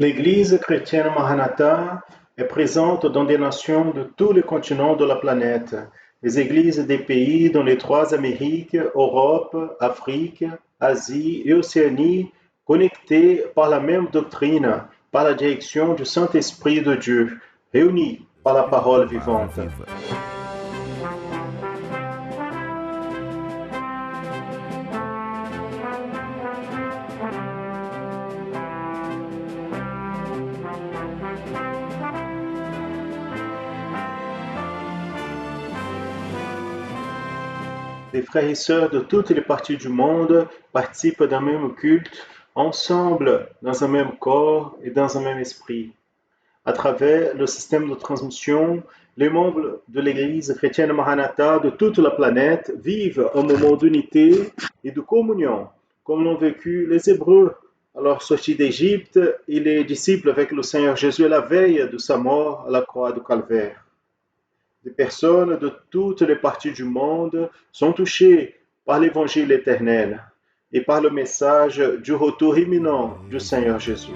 L'Église chrétienne Maranatha est présente dans des nations de tous les continents de la planète. Les églises des pays dans les trois Amériques, Europe, Afrique, Asie et Océanie, connectées par la même doctrine, par la direction du Saint-Esprit de Dieu, réunies par la parole vivante. Les frères et sœurs de toutes les parties du monde participent d'un même culte, ensemble dans un même corps et dans un même esprit. À travers le système de transmission, les membres de l'Église chrétienne Maranatha de toute la planète vivent un moment d'unité et de communion, comme l'ont vécu les Hébreux à leur sortie d'Égypte et les disciples avec le Seigneur Jésus à la veille de sa mort à la croix du Calvaire. Des personnes de toutes les parties du monde sont touchées par l'évangile éternel et par le message du retour imminent du Seigneur Jésus.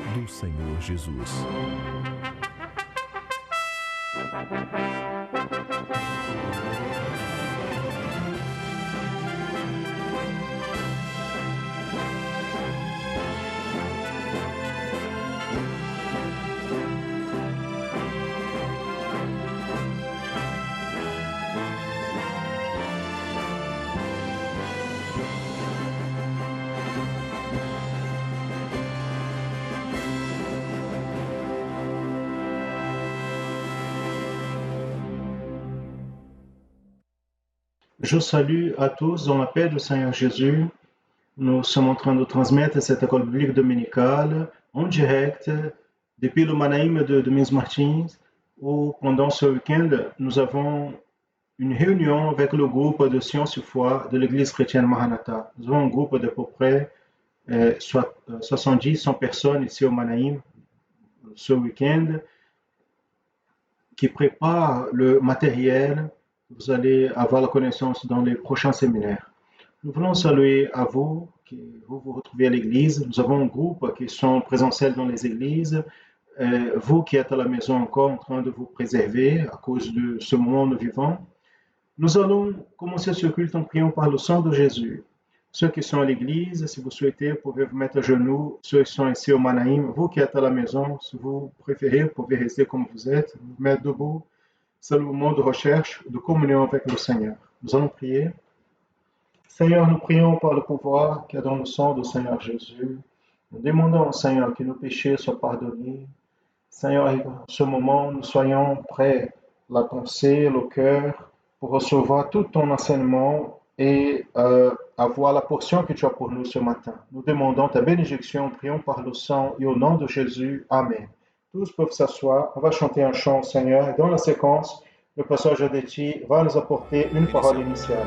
Je salue à tous dans la paix du Seigneur Jésus. Nous sommes en train de transmettre cette école biblique dominicale en direct depuis le Manaïm de Miss Martins, où pendant ce week-end, nous avons une réunion avec le groupe de Sciences et Foi de l'Église chrétienne Maranatha. Nous avons un groupe d'à peu près 70-100 personnes ici au Manaïm ce week-end qui prépare le matériel. Vous allez avoir la connaissance dans les prochains séminaires. Nous voulons saluer à vous qui vous retrouvez à l'église. Nous avons un groupe qui sont présentiels dans les églises. Vous qui êtes à la maison encore en train de vous préserver à cause de ce moment nous vivons. Nous allons commencer ce culte en priant par le sang de Jésus. Ceux qui sont à l'église, si vous souhaitez, vous pouvez vous mettre à genoux. Ceux qui sont ici au Manaïm, vous qui êtes à la maison, si vous préférez, vous pouvez rester comme vous êtes, vous mettre debout. C'est le moment de recherche, de communion avec le Seigneur. Nous allons prier. Seigneur, nous prions par le pouvoir qu'il y a dans le sang du Seigneur Jésus. Nous demandons au Seigneur que nos péchés soient pardonnés. Seigneur, en ce moment, nous soyons prêts, la pensée, le cœur, pour recevoir tout ton enseignement et avoir la portion que tu as pour nous ce matin. Nous demandons ta bénédiction, prions par le sang et au nom de Jésus. Amen. Tous peuvent s'asseoir. On va chanter un chant au Seigneur. Et dans la séquence, le passage Adeti va nous apporter une parole initiale.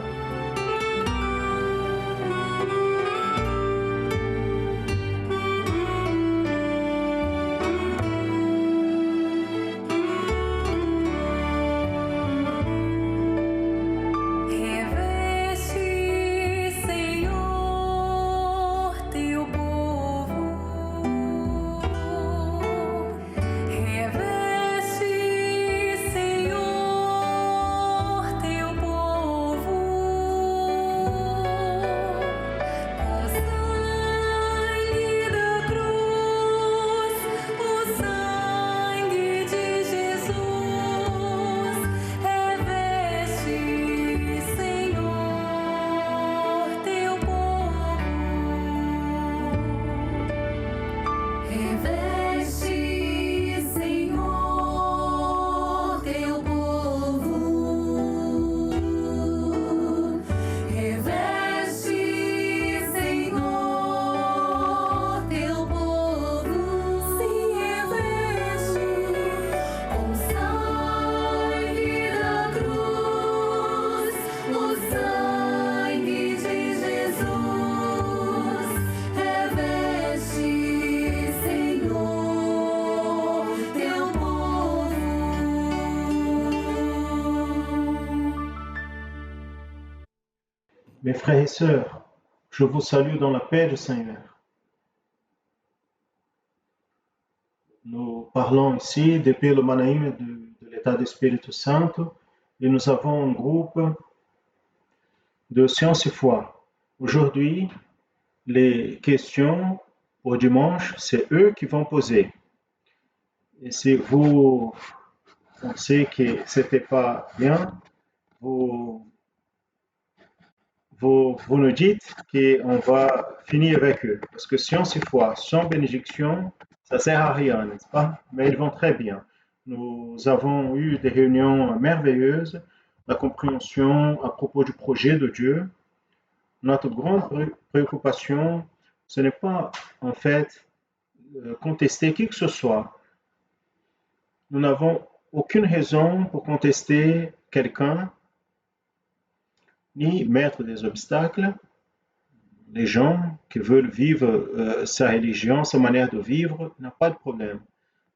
Mes frères et sœurs, je vous salue dans la paix du Seigneur. Nous parlons ici depuis le Manaïm de l'état d'Esprit Saint et nous avons un groupe de science et foi. Aujourd'hui, les questions pour dimanche, c'est eux qui vont poser. Et si vous pensez que c'était pas bien, vous, vous nous dites qu'on va finir avec eux. Parce que science et foi, sans bénédiction, ça sert à rien, n'est-ce pas? Mais ils vont très bien. Nous avons eu des réunions merveilleuses, la compréhension à propos du projet de Dieu. Notre grande préoccupation, ce n'est pas en fait contester qui que ce soit. Nous n'avons aucune raison pour contester quelqu'un, ni mettre des obstacles. Les gens qui veulent vivre sa religion, sa manière de vivre, n'a pas de problème.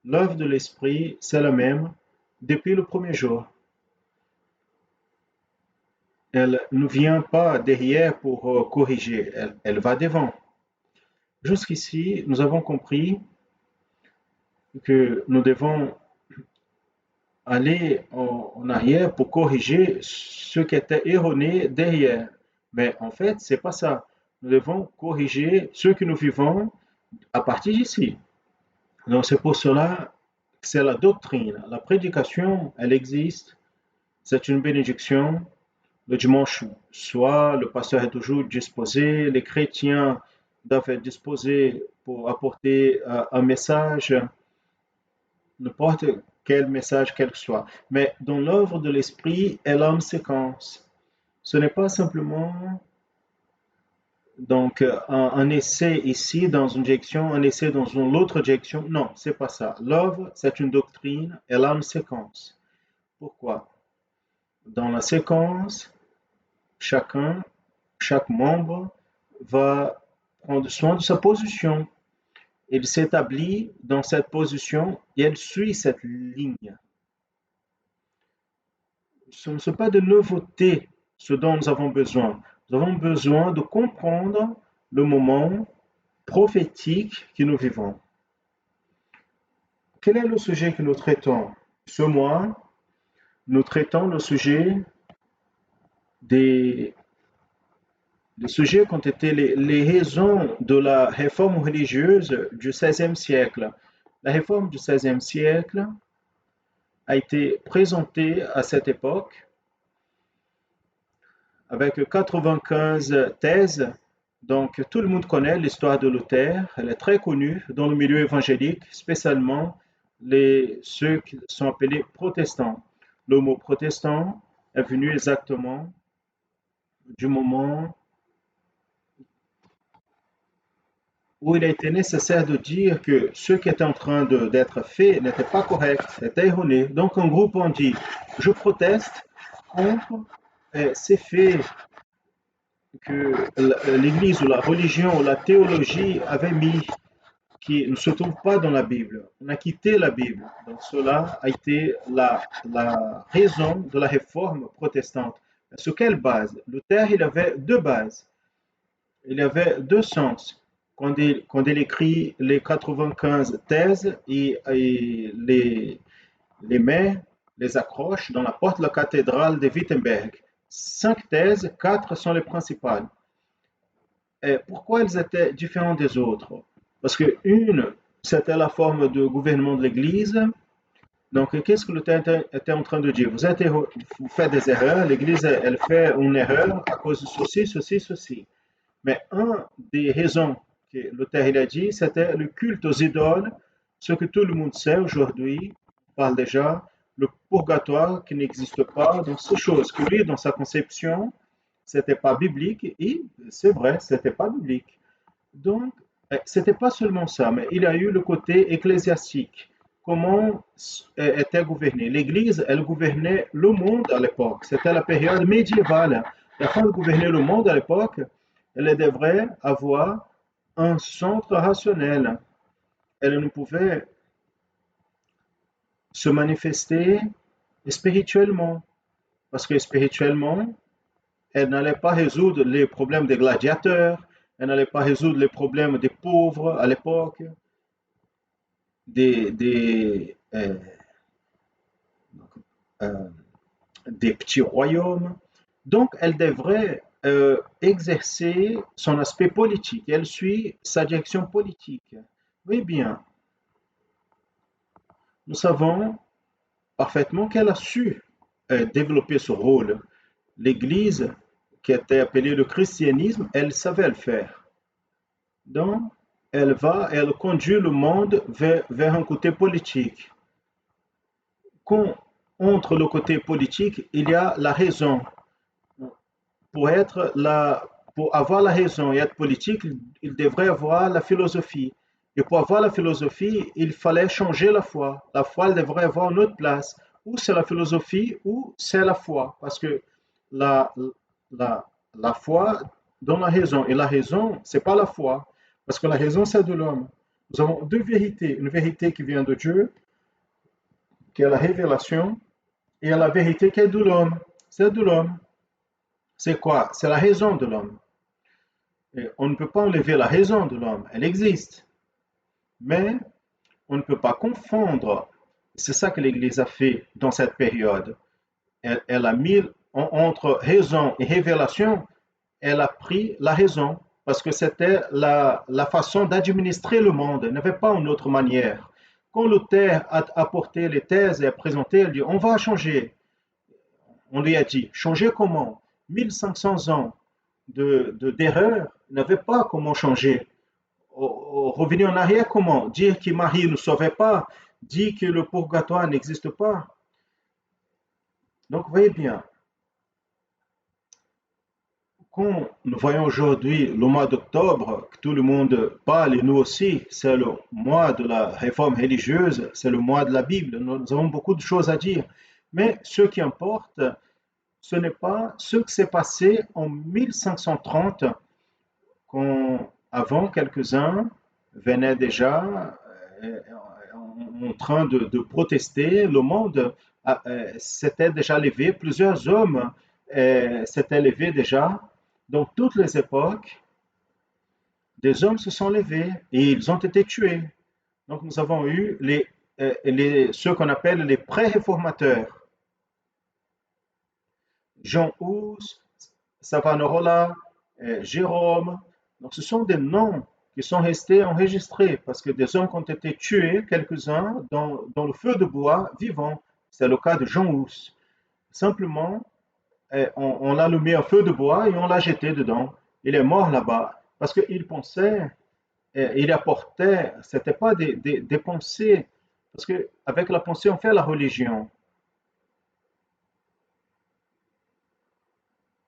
L'œuvre de l'esprit, c'est la même depuis le premier jour. Elle ne vient pas derrière pour corriger, elle va devant. Jusqu'ici, nous avons compris que nous devons aller en arrière pour corriger ce qui était erroné derrière. Mais en fait, c'est pas ça. Nous devons corriger ce que nous vivons à partir d'ici. Donc c'est pour cela que c'est la doctrine. La prédication, elle existe. C'est une bénédiction. Le dimanche soir, le pasteur est toujours disposé. Les chrétiens doivent être disposés pour apporter un message, n'importe quel message quel que soit. Mais dans l'œuvre de l'esprit, elle a une séquence. Ce n'est pas simplement donc un essai ici dans une direction, un essai dans une autre direction. Non, c'est pas ça. L'œuvre, c'est une doctrine, elle a une séquence. Pourquoi? Dans la séquence, chacun, chaque membre va prendre soin de sa position. Il s'établit dans cette position et elle suit cette ligne. Ce ne sont pas de nouveautés ce dont nous avons besoin. Nous avons besoin de comprendre le moment prophétique que nous vivons. Quel est le sujet que nous traitons? Ce mois, nous traitons le sujet des sujets qui ont été les raisons de la réforme religieuse du XVIe siècle. La réforme du XVIe siècle a été présentée à cette époque avec 95 thèses. Donc, tout le monde connaît l'histoire de Luther. Elle est très connue dans le milieu évangélique, spécialement ceux qui sont appelés protestants. Le mot protestant est venu exactement du moment où il a été nécessaire de dire que ce qui était en train d'être fait n'était pas correct, était erroné. Donc, un groupe a dit, je proteste contre ces faits que l'Église ou la religion ou la théologie avait mis qui ne se trouve pas dans la Bible. On a quitté la Bible. Donc cela a été la raison de la réforme protestante. Sur quelle base? Luther, il avait deux bases. Il avait deux sens. Quand il écrit les 95 thèses et les met, les accroche dans la porte de la cathédrale de Wittenberg. 5 thèses, 4 sont les principales. Et pourquoi elles étaient différentes des autres? Parce que une, c'était la forme de gouvernement de l'Église. Donc, qu'est-ce que l'auteur était en train de dire? Vous faites des erreurs, l'Église, elle fait une erreur à cause de ceci, ceci, ceci. Mais un des raisons que l'auteur a dit, c'était le culte aux idoles, ce que tout le monde sait aujourd'hui, on parle déjà, le purgatoire qui n'existe pas, donc ces choses que lui, dans sa conception, c'était pas biblique, et c'est vrai, c'était pas biblique. Donc, c'était pas seulement ça, mais il y a eu le côté ecclésiastique. Comment était gouverné? L'Église, elle gouvernait le monde à l'époque. C'était la période médiévale. Et afin de gouverner le monde à l'époque, elle devrait avoir un centre rationnel. Elle ne pouvait se manifester spirituellement. Parce que spirituellement, elle n'allait pas résoudre les problèmes des gladiateurs, elle n'allait pas résoudre les problèmes des pauvres à l'époque. des, des, euh, euh, des petits royaumes. Donc, elle devrait exercer son aspect politique. Elle suit sa direction politique. Oui, bien, nous savons parfaitement qu'elle a su développer ce rôle. L'Église, qui était appelée le christianisme, elle savait le faire. Donc, elle conduit le monde vers un côté politique. Quand, entre le côté politique, il y a la raison. Pour être la, pour avoir la raison et être politique, il devrait avoir la philosophie. Et pour avoir la philosophie, il fallait changer la foi. La foi, elle devrait avoir une autre place. Ou c'est la philosophie, ou c'est la foi. Parce que la, la, la foi donne la raison. Et la raison, c'est pas la foi. Parce que la raison, c'est de l'homme. Nous avons deux vérités. Une vérité qui vient de Dieu, qui est la révélation, et la vérité qui est de l'homme. C'est de l'homme. C'est quoi? C'est la raison de l'homme. Et on ne peut pas enlever la raison de l'homme, elle existe. Mais on ne peut pas confondre. C'est ça que l'Église a fait dans cette période. Elle a mis entre raison et révélation, elle a pris la raison parce que c'était la façon d'administrer le monde. Il n'y avait pas une autre manière. Quand Luther a apporté les thèses et a présenté, elle dit on va changer. On lui a dit changer comment? 1500 ans d'erreur n'avait pas comment changer. Revenir en arrière comment? Dire que Marie ne sauvait pas, dire que le purgatoire n'existe pas. Donc, vous voyez bien, quand nous voyons aujourd'hui le mois d'octobre, que tout le monde parle, et nous aussi, c'est le mois de la réforme religieuse, c'est le mois de la Bible, nous avons beaucoup de choses à dire. Mais ce qui importe, ce n'est pas ce qui s'est passé en 1530, quand avant quelques-uns venaient déjà en train de protester, le monde s'était déjà levé, plusieurs hommes s'étaient levés déjà. Dans toutes les époques, des hommes se sont levés et ils ont été tués. Donc nous avons eu ceux qu'on appelle les pré-réformateurs. Jean Hus, Savonarola, Jérôme. Donc ce sont des noms qui sont restés enregistrés parce que des hommes ont été tués, quelques-uns, dans le feu de bois vivant. C'est le cas de Jean Hus. Simplement, on l'a allumé un feu de bois et on l'a jeté dedans. Il est mort là-bas parce qu'il pensait, il apportait, ce n'était pas des pensées, parce qu'avec la pensée, on fait la religion.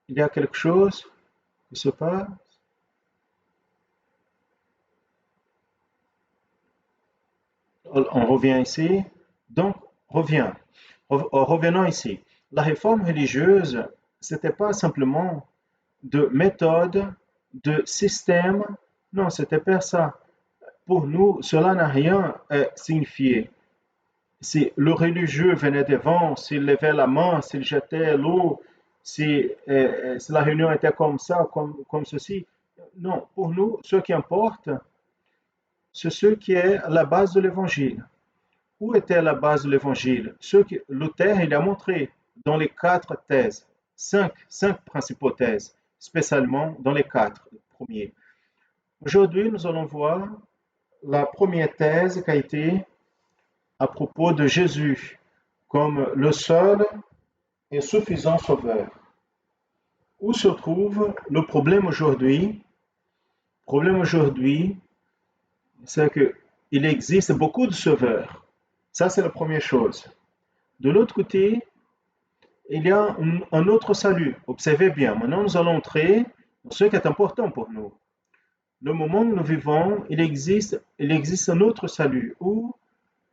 Il y a quelque chose qui se passe. On revient ici. Donc, revenons ici. La réforme religieuse, ce n'était pas simplement de méthode, de système. Non, c'était pas ça. Pour nous, cela n'a rien signifié. Si le religieux venait devant, s'il levait la main, s'il jetait l'eau, si la réunion était comme ça, comme ceci. Non, pour nous, ce qui importe, c'est ce qui est la base de l'évangile. Où était la base de l'évangile? Ce que Luther il a montré dans les quatre thèses, cinq principaux thèses, spécialement dans les quatre premiers. Aujourd'hui, nous allons voir la première thèse qui a été à propos de Jésus comme le seul et suffisant sauveur. Où se trouve le problème aujourd'hui? Le problème aujourd'hui, c'est qu'il existe beaucoup de sauveurs. Ça, c'est la première chose. De l'autre côté, il y a un autre salut. Observez bien. Maintenant, nous allons entrer dans ce qui est important pour nous. Le moment où nous vivons, il existe un autre salut où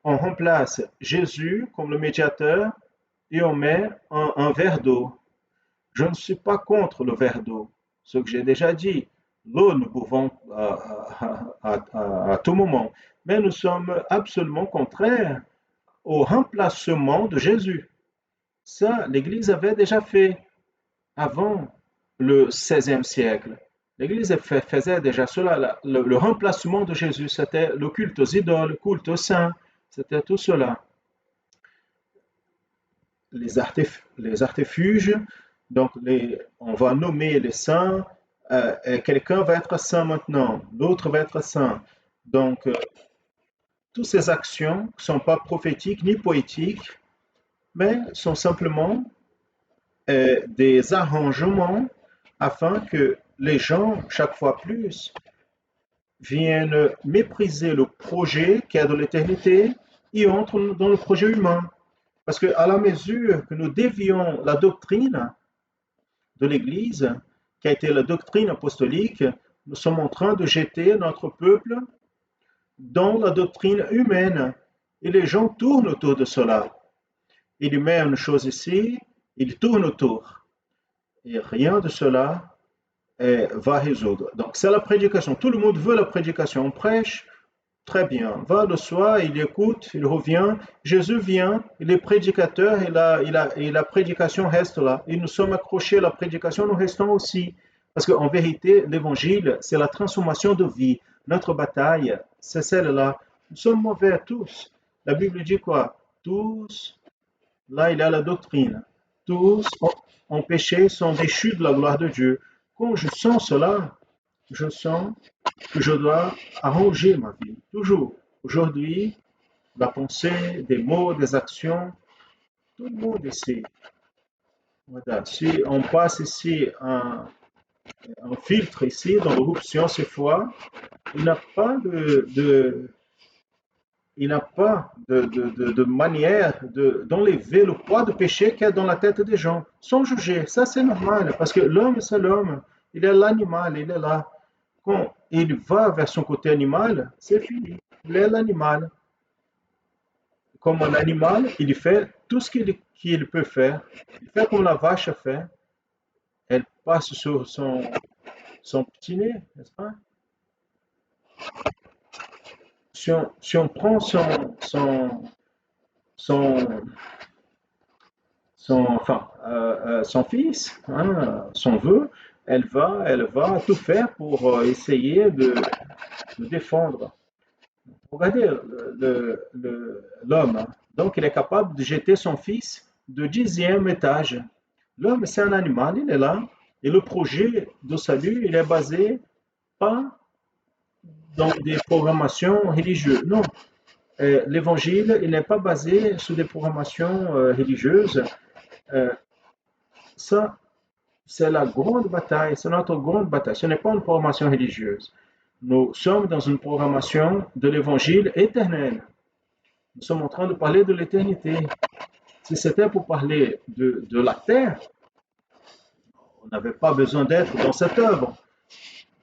on remplace Jésus comme le médiateur et on met un verre d'eau. Je ne suis pas contre le verre d'eau. Ce que j'ai déjà dit, l'eau, nous pouvons à tout moment. Mais nous sommes absolument contraires au remplacement de Jésus. Ça, l'Église avait déjà fait avant le XVIe siècle. L'Église faisait déjà cela. Le remplacement de Jésus, c'était le culte aux idoles, le culte aux saints, c'était tout cela. Les artifices, donc on va nommer les saints, et quelqu'un va être saint maintenant, l'autre va être saint. Donc, toutes ces actions ne sont pas prophétiques ni poétiques, mais sont simplement des arrangements afin que les gens, chaque fois plus, viennent mépriser le projet qui est de l'éternité et entrent dans le projet humain. Parce qu'à la mesure que nous dévions la doctrine de l'Église, qui a été la doctrine apostolique, nous sommes en train de jeter notre peuple dans la doctrine humaine. Et les gens tournent autour de cela. Il met une chose ici, il tourne autour. Et rien de cela va résoudre. Donc c'est la prédication. Tout le monde veut la prédication. On prêche, très bien. Va le soir, il écoute, il revient. Jésus vient, il est prédicateur et la prédication reste là. Et nous sommes accrochés à la prédication, nous restons aussi. Parce qu'en vérité, l'évangile, c'est la transformation de vie. Notre bataille, c'est celle-là. Nous sommes mauvais tous. La Bible dit quoi? Tous, là il y a la doctrine. Tous ont péché, sont déchus de la gloire de Dieu. Quand je sens cela, je sens que je dois arranger ma vie, toujours. Aujourd'hui, la pensée, des mots, des actions, tout le monde ici. Voilà. Si on passe ici un filtre ici dans le groupe Science et Foi, il n'a pas il n'a pas de manière d'enlever le poids de péché qu'il y a dans la tête des gens, sans juger. Ça, c'est normal, parce que l'homme, c'est l'homme. Il est l'animal, il est là. Quand il va vers son côté animal, c'est fini. Il est l'animal. Comme un animal, il fait tout ce qu'il peut faire. Il fait comme la vache fait. Elle passe sur son petit nez, n'est-ce pas? Si on prend son, son fils, hein, son vœu, elle va tout faire pour essayer de défendre. Regardez l'homme. Donc, il est capable de jeter son fils de 10e étage. L'homme, c'est un animal, il est là. Et le projet de salut, il est basé pas dans des programmations religieuses. Non, l'évangile, il n'est pas basé sur des programmations religieuses. Euh, ça, c'est la grande bataille, c'est notre grande bataille. Ce n'est pas une programmation religieuse. Nous sommes dans une programmation de l'évangile éternel. Nous sommes en train de parler de l'éternité. Si c'était pour parler de la terre, on n'avait pas besoin d'être dans cette œuvre,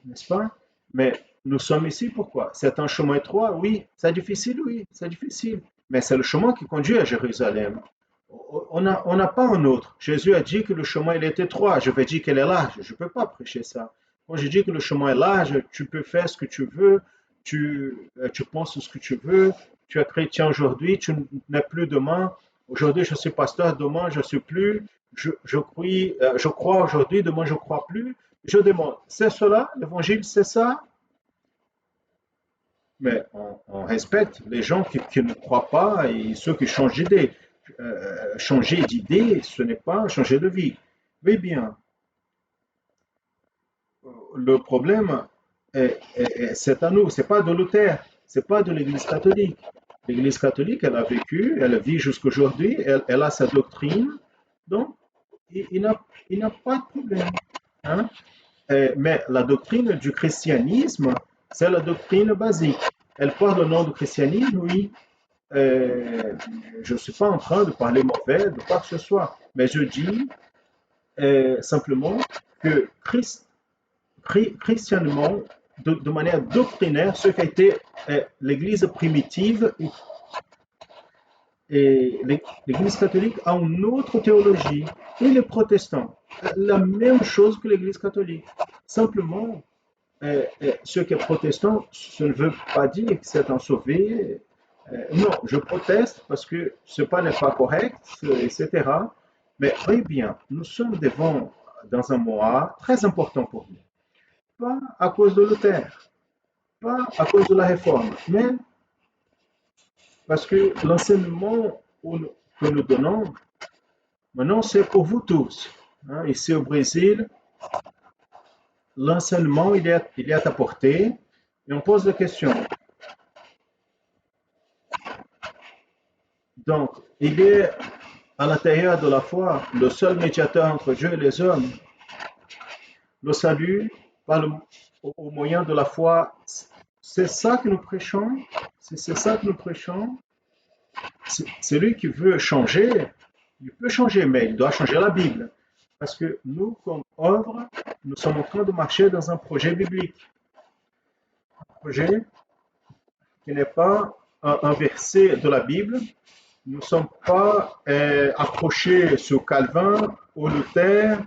n'est-ce pas? Mais nous sommes ici pourquoi? C'est un chemin étroit, oui, c'est difficile. Mais c'est le chemin qui conduit à Jérusalem. On n'a pas un autre. Jésus a dit que le chemin il est étroit. Je vais dire qu'elle est large. Je ne peux pas prêcher ça. Quand je dis que le chemin est large, tu peux faire ce que tu veux, tu penses ce que tu veux, tu es chrétien aujourd'hui, tu n'es plus demain. Aujourd'hui, je suis pasteur, demain, je ne suis plus. Je crois aujourd'hui, demain, je ne crois plus. Je demande, c'est cela, l'évangile, c'est ça? Mais on respecte les gens qui ne croient pas et ceux qui changent d'idée. Changer d'idée, ce n'est pas changer de vie. Mais bien, le problème, c'est à nous, c'est pas de Luther, c'est pas de l'Église catholique. L'Église catholique, elle a vécu, elle vit jusqu'aujourd'hui, elle a sa doctrine, donc il n'a pas de problème. Hein. Mais la doctrine du christianisme, c'est la doctrine basique. Elle porte le nom de christianisme, oui. Je ne suis pas en train de parler mauvais de quoi que ce soit, mais je dis simplement que christianement, de manière doctrinaire, ce qu'a été l'Église primitive et l'Église catholique a une autre théologie. Et les protestants, la même chose que l'Église catholique. Simplement, ce qui est protestant, ce ne veut pas dire que c'est un sauvé. Non, je proteste parce que ce n'est pas correct, etc. Mais très bien, nous sommes dans un mois très important pour nous. pas à cause de Luther, pas à cause de la réforme, mais parce que l'enseignement que nous donnons, maintenant, c'est pour vous tous. Hein. Ici au Brésil, l'enseignement, il est apporté et on pose la question. Donc, il est à l'intérieur de la foi le seul médiateur entre Dieu et les hommes. Le salut au moyen de la foi, c'est ça que nous prêchons. C'est ça que nous prêchons. Celui qui veut changer, il peut changer, mais il doit changer la Bible. Parce que nous, comme œuvre, nous sommes en train de marcher dans un projet biblique. Un projet qui n'est pas un verset de la Bible. Nous ne sommes pas accrochés sur Calvin ou Luther,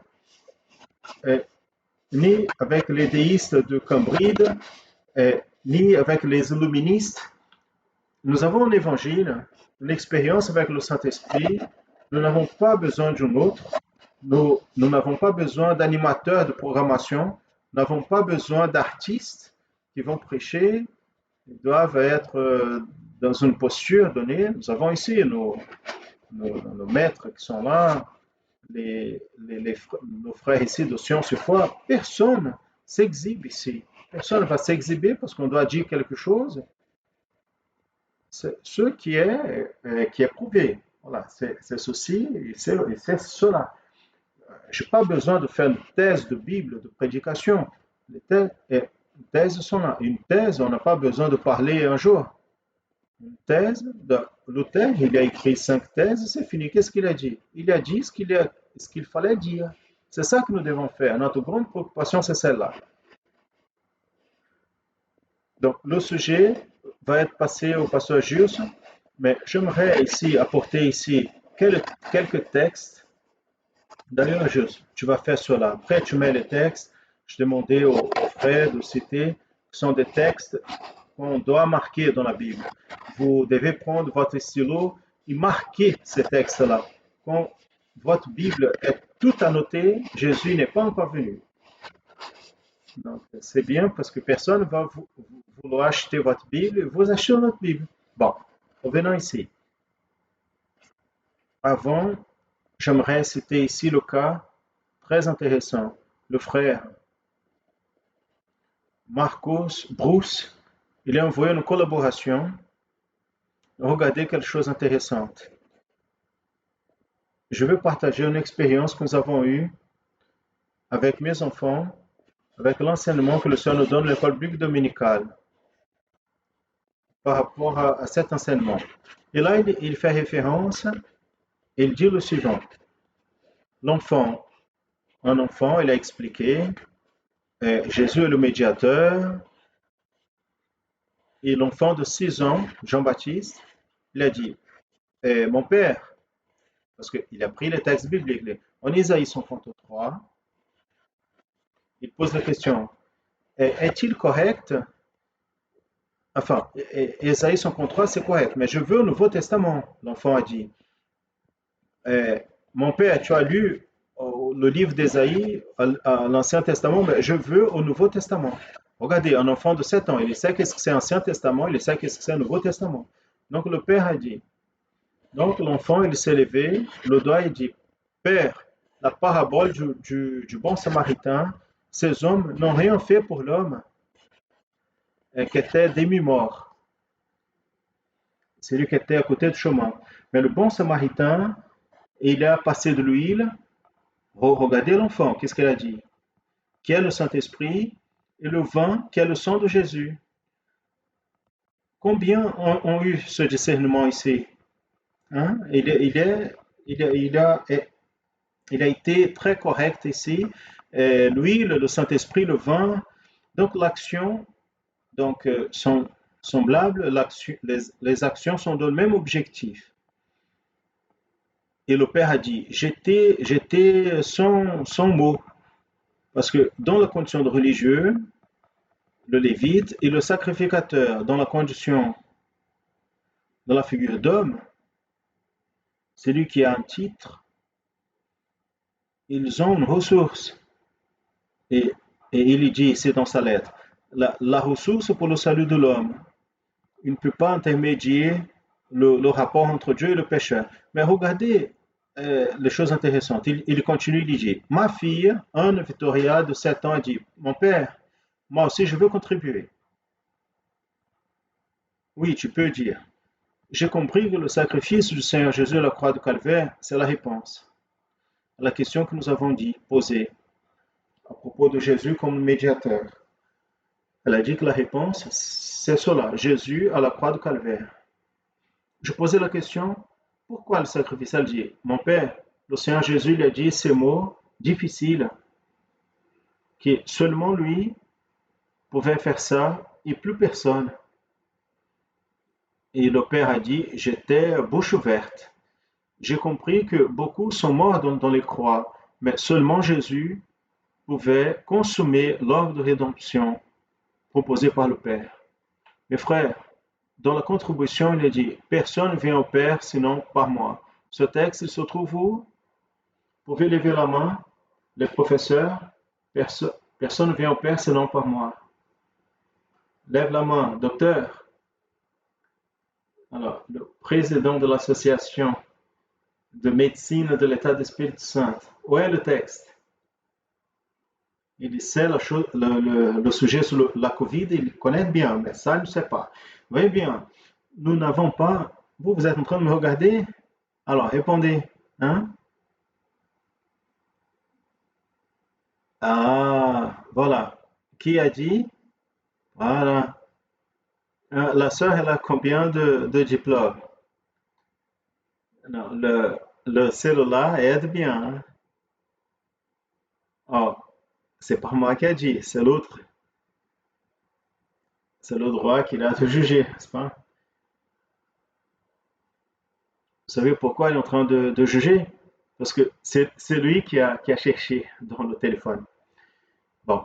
ni avec les déistes de Cambridge, ni avec les illuministes. Nous avons l'évangile, l'expérience avec le Saint-Esprit. Nous n'avons pas besoin d'un autre. Nous n'avons pas besoin d'animateurs de programmation. Nous n'avons pas besoin d'artistes qui vont prêcher. Ils doivent être dans une posture donnée. Nous avons ici nos maîtres qui sont là, nos frères ici de Sciences et Foi. Personne s'exhibe ici. Personne ne va s'exhiber parce qu'on doit dire quelque chose. C'est ce qui est prouvé. Voilà, c'est ceci et c'est cela. Je n'ai pas besoin de faire une thèse de Bible, de prédication. Les thèses sont là. Une thèse, on n'a pas besoin de parler un jour. Une thèse, Luther, il a écrit 5 thèses, c'est fini. Qu'est-ce qu'il a dit? Il a dit ce qu'il fallait dire. C'est ça que nous devons faire. Notre grande préoccupation, c'est celle-là. Donc, le sujet va être passé au pasteur Jus, mais j'aimerais ici apporter ici quelques textes. D'ailleurs, Jus, tu vas faire cela. Après, tu mets les textes. Je demandais aux frères de citer, ce sont des textes qu'on doit marquer dans la Bible. Vous devez prendre votre stylo et marquer ces textes-là. Quand votre Bible est tout annotée, Jésus n'est pas encore venu. Donc, c'est bien parce que personne ne va vouloir acheter votre Bible et vous achetez notre Bible. Bon, revenons ici. Avant, j'aimerais citer ici le cas très intéressant. Le frère Marcos Bruce, il a envoyé une collaboration. Regardez quelque chose d'intéressant. Je vais partager une expérience que nous avons eue avec mes enfants, avec l'enseignement que le Seigneur nous donne à l'école biblique dominicale par rapport à cet enseignement. Et là, il fait référence, il dit le suivant. Un enfant, il a expliqué, Jésus est le médiateur, et l'enfant de 6 ans, Jean-Baptiste, il a dit, mon père, parce qu'il a pris les textes bibliques, en Isaïe 53, il pose la question, est-il correct? Enfin, Isaïe 53, c'est correct, mais je veux le Nouveau Testament, l'enfant a dit. Mon père, tu as lu le livre d'Isaïe, l'Ancien Testament, mais je veux au Nouveau Testament. Regardez, un enfant de 7 ans, il sait qu'est-ce que c'est Ancien Testament, il sait qu'est-ce que c'est Nouveau Testament. Donc le père a dit. Donc l'enfant, il s'est levé, le doigt, il dit, Père, la parabole du bon samaritain, ces hommes n'ont rien fait pour l'homme qui était demi-mort. C'est lui qui était à côté du chemin. Mais le bon samaritain, il a passé de l'huile. Regardez l'enfant, qu'est-ce qu'elle a dit? Qui est le Saint-Esprit et le vin qui est le sang de Jésus. Combien ont eu ce discernement ici? Hein? Il a été très correct ici. L'huile, le Saint-Esprit, le vin. Donc l'action sont semblables, les actions sont dans le même objectif. Et le père a dit, j'étais sans mots, parce que dans la condition de religieux, le lévite et le sacrificateur, dans la condition, dans la figure d'homme, celui qui a un titre, ils ont une ressource. Et Et il dit ici dans sa lettre, la ressource pour le salut de l'homme, il ne peut pas intermédier le rapport entre Dieu et le pécheur. Mais regardez les choses intéressantes. Il continue, il dit, ma fille, Anne Victoria de 7 ans, a dit, mon père, moi aussi je veux contribuer. Oui, tu peux dire. J'ai compris que le sacrifice du Seigneur Jésus à la croix de Calvaire, c'est la réponse à la question que nous avons posée à propos de Jésus comme médiateur. Elle a dit que la réponse, c'est cela, Jésus à la croix de Calvaire. Je posais la question, pourquoi le sacrifice? Elle dit, mon père, le Seigneur Jésus lui a dit ces mots difficiles, que seulement lui pouvait faire ça et plus personne. Et le père a dit, j'étais bouche ouverte. J'ai compris que beaucoup sont morts dans les croix, mais seulement Jésus pouvait consommer l'œuvre de rédemption proposée par le Père. Mes frères, dans la contribution, il est dit, personne ne vient au Père sinon par moi. Ce texte se trouve où? Vous pouvez lever la main, les professeurs, personne ne vient au Père sinon par moi. Lève la main, docteur. Alors, le président de l'association de médecine de l'État d'Espírito Santo. Où est le texte? Il sait le sujet sur la Covid, il connaît bien, mais ça, il ne sait pas. Voyez bien, nous n'avons pas... Vous êtes en train de me regarder? Alors, répondez. Hein? Ah, voilà. Qui a dit? Voilà. La sœur, elle a combien de diplômes? Non, le cellulaire aide bien. Hein? Oh, c'est pas moi qui a dit, c'est l'autre. C'est le droit qu'il a de juger, n'est-ce pas? Vous savez pourquoi il est en train de juger? Parce que c'est lui qui a cherché dans le téléphone. Bon,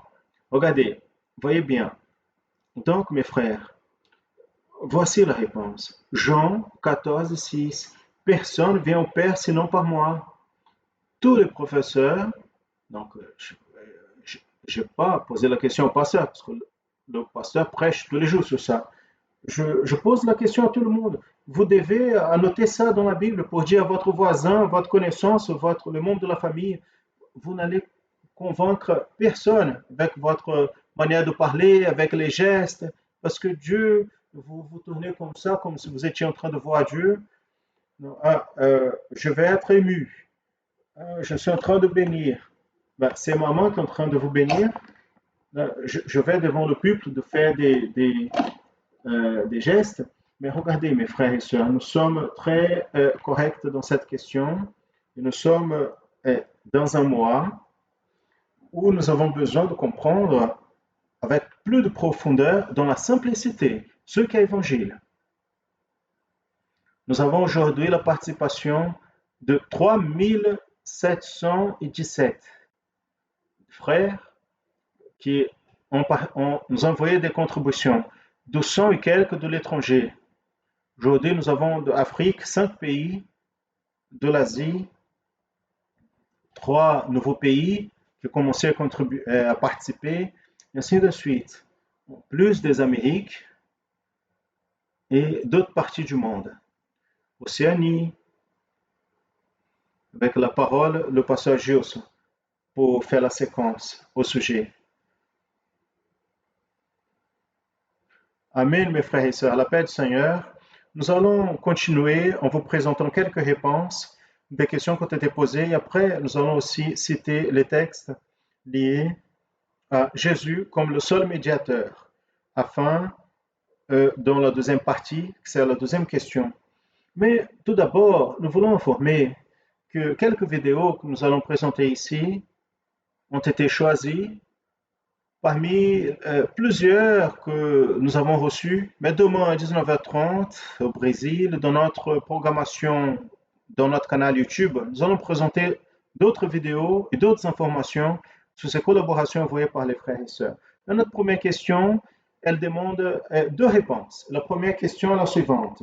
regardez, voyez bien. Donc, mes frères, voici la réponse. Jean 14, 6. Personne ne vient au Père sinon par moi. Tous les professeurs, donc je n'ai pas posé la question au pasteur, parce que le pasteur prêche tous les jours sur ça. Je pose la question à tout le monde. Vous devez annoter ça dans la Bible pour dire à votre voisin, votre connaissance, le membre de la famille. Vous n'allez convaincre personne avec votre manière de parler, avec les gestes, parce que Dieu, vous tournez comme ça, comme si vous étiez en train de voir Dieu. Je vais être ému. Je suis en train de bénir. Ben, c'est maman qui est en train de vous bénir. Je vais devant le peuple de faire des gestes. Mais regardez, mes frères et sœurs, nous sommes très corrects dans cette question. Et nous sommes dans un mois où nous avons besoin de comprendre avec plus de profondeur dans la simplicité ce qu'est l'Évangile. Nous avons aujourd'hui la participation de 3717 frères qui nous ont envoyé des contributions, 200 et quelques de l'étranger. Aujourd'hui, nous avons de l'Afrique 5 pays, de l'Asie 3 nouveaux pays qui ont commencé à participer, et ainsi de suite. Plus des Amériques et d'autres parties du monde. Océanie, avec la parole, le pasteur Gilson, pour faire la séquence au sujet. Amen, mes frères et sœurs. À la paix du Seigneur, nous allons continuer en vous présentant quelques réponses des questions qui ont été posées. Et après, nous allons aussi citer les textes liés à Jésus comme le seul médiateur, afin, dans la deuxième partie, c'est la deuxième question. Mais tout d'abord, nous voulons informer que quelques vidéos que nous allons présenter ici ont été choisies parmi plusieurs que nous avons reçues, mais demain à 19h30 au Brésil, dans notre programmation, dans notre canal YouTube, nous allons présenter d'autres vidéos et d'autres informations sur ces collaborations envoyées par les frères et sœurs. Dans notre première question, elle demande deux réponses. La première question est la suivante.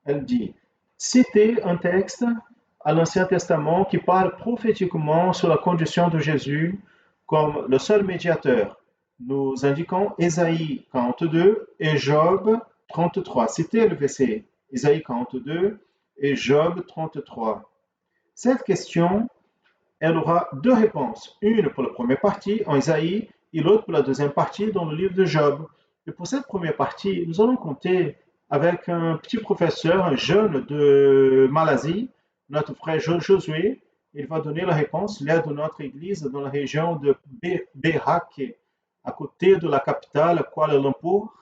Elle dit, citez un texte à l'Ancien Testament qui parle prophétiquement sur la condition de Jésus comme le seul médiateur. Nous indiquons Ésaïe 42 et Job 33. C'était le verset Ésaïe 42 et Job 33. Cette question, elle aura deux réponses. Une pour la première partie en Ésaïe et l'autre pour la deuxième partie dans le livre de Job. Et pour cette première partie, nous allons compter avec un petit professeur, un jeune de Malaisie, notre frère Josué. Il va donner la réponse, l'aide de notre église dans la région de Behake, à côté de la capitale Kuala Lumpur,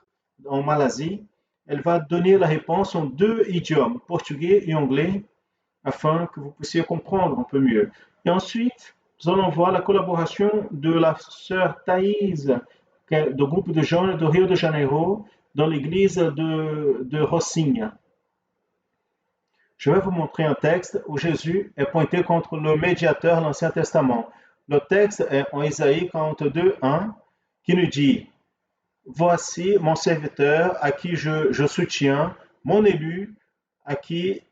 en Malaisie. Elle va donner la réponse en deux idiomes, portugais et anglais, afin que vous puissiez comprendre un peu mieux. Et ensuite, nous allons voir la collaboration de la sœur Thaïs, du groupe de jeunes de Rio de Janeiro, dans l'église de Rocinha. Je vais vous montrer un texte où Jésus est pointé contre le médiateur de l'Ancien Testament. Le texte est en Isaïe 42, 1, qui nous dit: Voici mon serviteur à qui je soutiens, mon élu à qui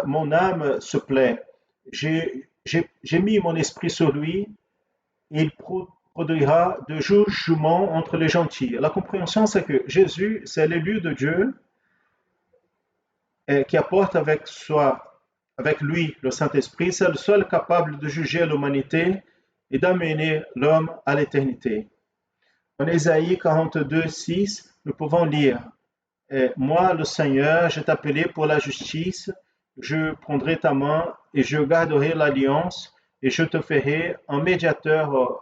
mon âme se plaît. J'ai mis mon esprit sur lui, il produira de jugement entre les gentils. La compréhension, c'est que Jésus, c'est l'élu de Dieu qui apporte avec lui le Saint-Esprit. C'est le seul capable de juger l'humanité et d'amener l'homme à l'éternité. En Ésaïe 42, 6, nous pouvons lire: Moi, le Seigneur, je t'appelais pour la justice, je prendrai ta main et je garderai l'alliance et je te ferai un médiateur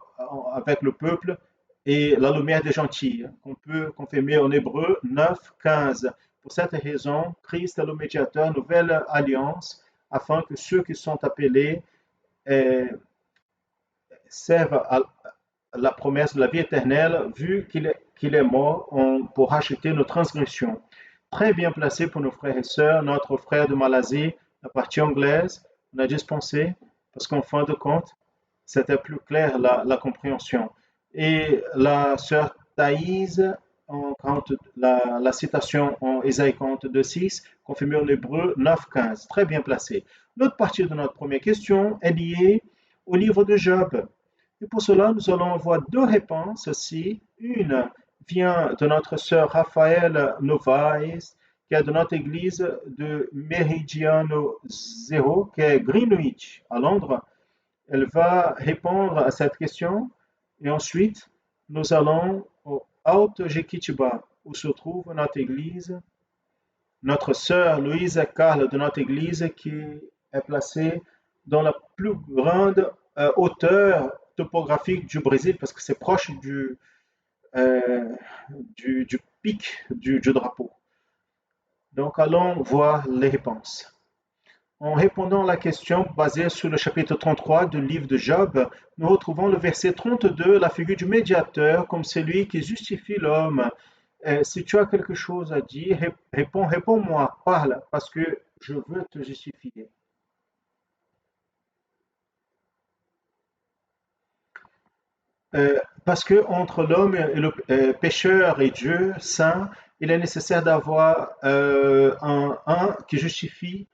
avec le peuple et la lumière des gentils, qu'on peut confirmer en Hébreu 9, 15. Pour cette raison, Christ est le médiateur, nouvelle alliance, afin que ceux qui sont appelés euh, servent à la promesse de la vie éternelle, vu qu'il est mort pour racheter nos transgressions. Très bien placé pour nos frères et sœurs, notre frère de Malaisie, la partie anglaise, on a dispensé, parce qu'en fin de compte, c'était plus clair la compréhension. Et la sœur Thaïs, la citation en Ésaïe 42, 6, confirmée en hébreu 9, 15. Très bien placé. L'autre partie de notre première question est liée au livre de Job. Et pour cela, nous allons avoir deux réponses ici. Une vient de notre sœur Raphaël Novaes, qui est de notre église de Meridiano Zero, qui est Greenwich, à Londres. Elle va répondre à cette question. Et ensuite, nous allons au Alto Jequitibá, où se trouve notre église, notre sœur Louise Carle de notre église, qui est placée dans la plus grande hauteur topographique du Brésil, parce que c'est proche du pic du drapeau. Donc, allons voir les réponses. En répondant à la question basée sur le chapitre 33 du livre de Job, nous retrouvons le verset 32, la figure du médiateur comme celui qui justifie l'homme. Si tu as quelque chose à dire, réponds-moi, parle, parce que je veux te justifier. Parce que entre l'homme et le pécheur et Dieu saint, il est nécessaire d'avoir un qui justifie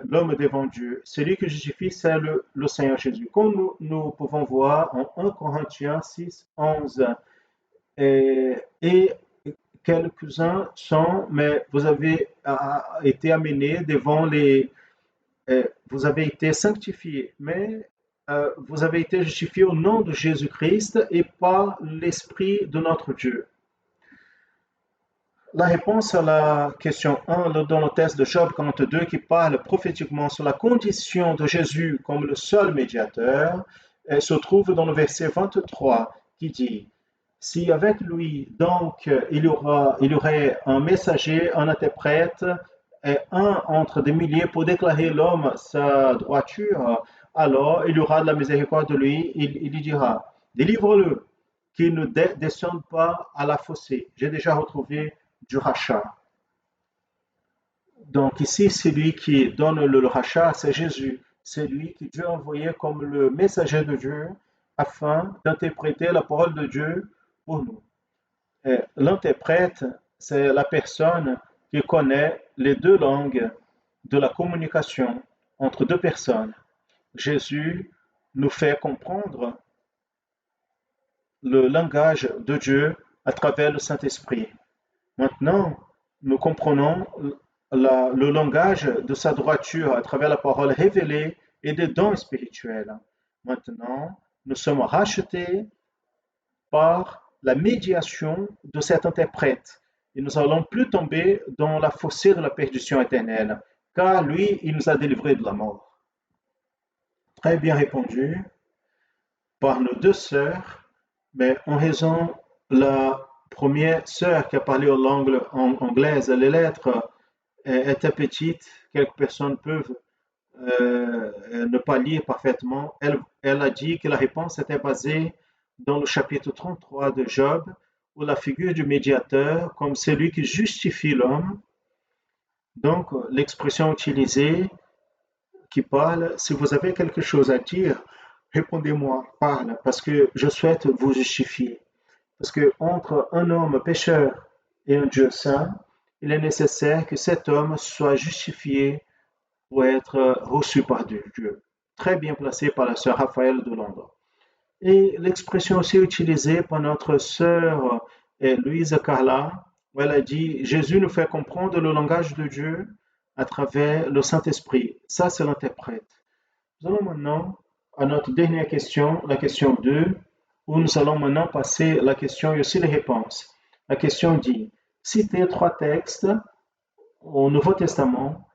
l'homme devant Dieu. Celui qui justifie, c'est le Seigneur Jésus. Comme nous pouvons voir en 1 Corinthiens 6, 11, et quelques-uns sont, mais vous avez été amenés devant vous avez été sanctifiés, mais vous avez été justifiés au nom de Jésus-Christ et par l'Esprit de notre Dieu. La réponse à la question 1 dans le texte de Job 42 qui parle prophétiquement sur la condition de Jésus comme le seul médiateur se trouve dans le verset 23 qui dit: Si avec lui donc il y aurait un messager, un interprète, et un entre des milliers pour déclarer l'homme sa droiture, alors il y aura de la miséricorde de lui, il lui dira: Délivre-le, qu'il ne descende pas à la fossée. J'ai déjà retrouvé du rachat. Donc ici, celui qui donne le rachat, c'est Jésus. C'est lui que Dieu a envoyé comme le messager de Dieu afin d'interpréter la parole de Dieu pour nous. L'interprète, c'est la personne qui connaît les deux langues de la communication entre deux personnes. Jésus nous fait comprendre le langage de Dieu à travers le Saint-Esprit. Maintenant, nous comprenons le langage de sa droiture à travers la parole révélée et des dons spirituels. Maintenant, nous sommes rachetés par la médiation de cet interprète et nous n'allons plus tomber dans la fossée de la perdition éternelle, car lui, il nous a délivrés de la mort. Très bien répondu par nos deux sœurs, mais en raison la première sœur qui a parlé en langue anglaise, les lettres étaient petites, quelques personnes peuvent ne pas lire parfaitement. Elle a dit que la réponse était basée dans le chapitre 33 de Job, où la figure du médiateur comme celui qui justifie l'homme. Donc, l'expression utilisée qui parle, si vous avez quelque chose à dire, répondez-moi, parle, parce que je souhaite vous justifier. Parce que entre un homme pécheur et un Dieu saint, il est nécessaire que cet homme soit justifié pour être reçu par Dieu. Très bien placé par la sœur Raphaël de Londres. Et l'expression aussi utilisée par notre sœur Louise Carla, où elle a dit Jésus nous fait comprendre le langage de Dieu à travers le Saint-Esprit. Ça, c'est l'interprète. Nous allons maintenant à notre dernière question, la question 2, où nous allons maintenant passer la question et aussi les réponses. La question dit citez 3 textes au Nouveau Testament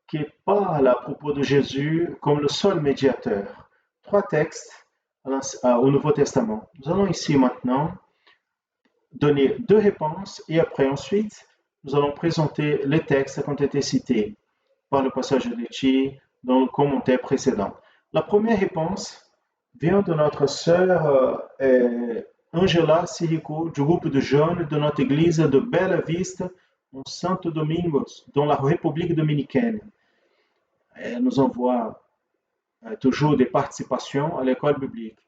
qui parlent à propos de Jésus comme le seul médiateur. 3 textes au Nouveau Testament. Nous allons ici maintenant donner 2 réponses et après ensuite nous allons présenter les textes qui ont été cités par le passage de Chi dans le commentaire précédent. La première réponse vient de notre sœur Angela Sirico du groupe de jeunes de notre église de Bella Vista en Santo Domingo, dans la République dominicaine. Elle nous envoie toujours des participations à l'école biblique.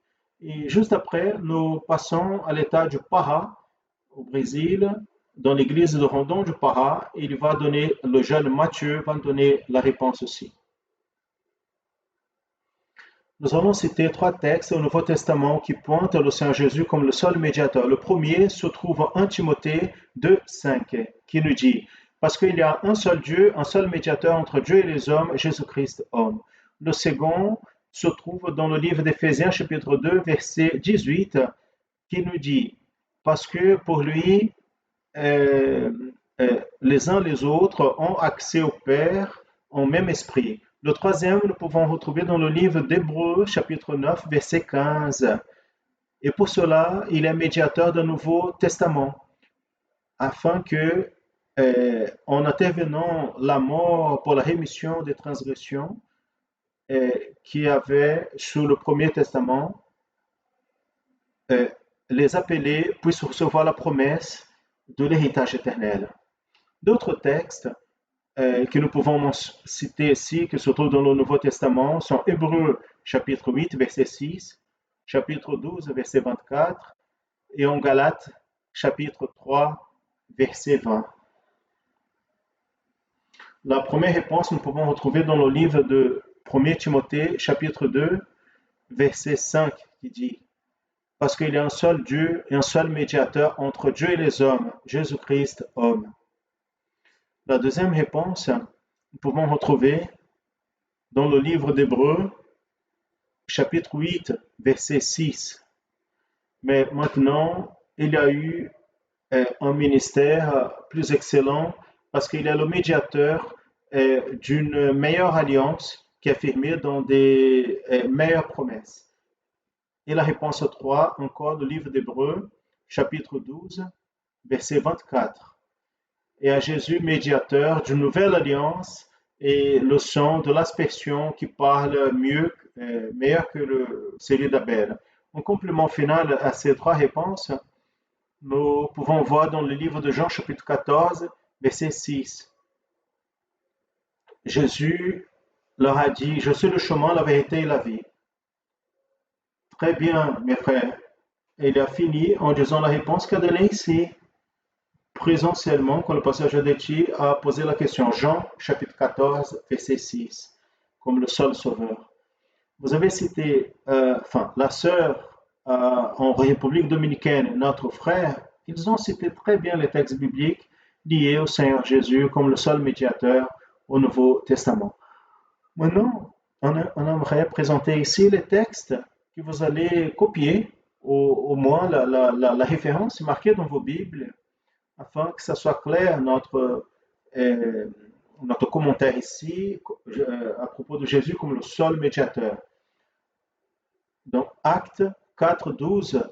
Et juste après, nous passons à l'état du Pará, au Brésil, dans l'église de Rondon du Pará. Il va donner, le jeune Mathieu va donner la réponse aussi. Nous allons citer 3 textes au Nouveau Testament qui pointent le Seigneur Jésus comme le seul médiateur. Le premier se trouve en 1 Timothée 2,5 qui nous dit « Parce qu'il y a un seul Dieu, un seul médiateur entre Dieu et les hommes, Jésus-Christ homme. » Le second se trouve dans le livre d'Éphésiens chapitre 2 verset 18 qui nous dit « Parce que pour lui, les uns les autres ont accès au Père en même esprit. » Le troisième, nous pouvons retrouver dans le livre d'Hébreux, chapitre 9, verset 15. Et pour cela, il est médiateur du Nouveau Testament, afin que, en intervenant la mort pour la rémission des transgressions qu'il y avait sous le Premier Testament, les appelés puissent recevoir la promesse de l'héritage éternel. D'autres textes que nous pouvons citer ici, qui se trouvent dans le Nouveau Testament, sont Hébreux chapitre 8, verset 6, chapitre 12, verset 24, et en Galates chapitre 3, verset 20. La première réponse, nous pouvons retrouver dans le livre de 1 Timothée chapitre 2, verset 5, qui dit « Parce qu'il y a un seul Dieu et un seul médiateur entre Dieu et les hommes, Jésus-Christ, homme. » La deuxième réponse, nous pouvons retrouver dans le livre d'Hébreux, chapitre 8, verset 6. Mais maintenant, il y a eu un ministère plus excellent parce qu'il est le médiateur d'une meilleure alliance qui est firmée dans des meilleures promesses. Et la réponse 3, encore le livre d'Hébreux, chapitre 12, verset 24. Et à Jésus, médiateur d'une nouvelle alliance, et le sang de l'aspersion qui parle meilleur que celui d'Abel. En complément final à ces 3 réponses, nous pouvons voir dans le livre de Jean, chapitre 14, verset 6. Jésus leur a dit, « Je suis le chemin, la vérité et la vie. » Très bien, mes frères. Et il a fini en disant la réponse qu'il a donnée ici. Présentiellement, quand le passage de Chi a posé la question, Jean chapitre 14, verset 6, comme le seul sauveur. Vous avez cité, la sœur en République dominicaine, notre frère, ils ont cité très bien les textes bibliques liés au Seigneur Jésus comme le seul médiateur au Nouveau Testament. Maintenant, on aimerait présenter ici les textes que vous allez copier, au moins la référence marquée dans vos Bibles, afin que ça soit clair euh, notre commentaire ici à propos de Jésus comme le seul médiateur. Donc, Acte 4, 12,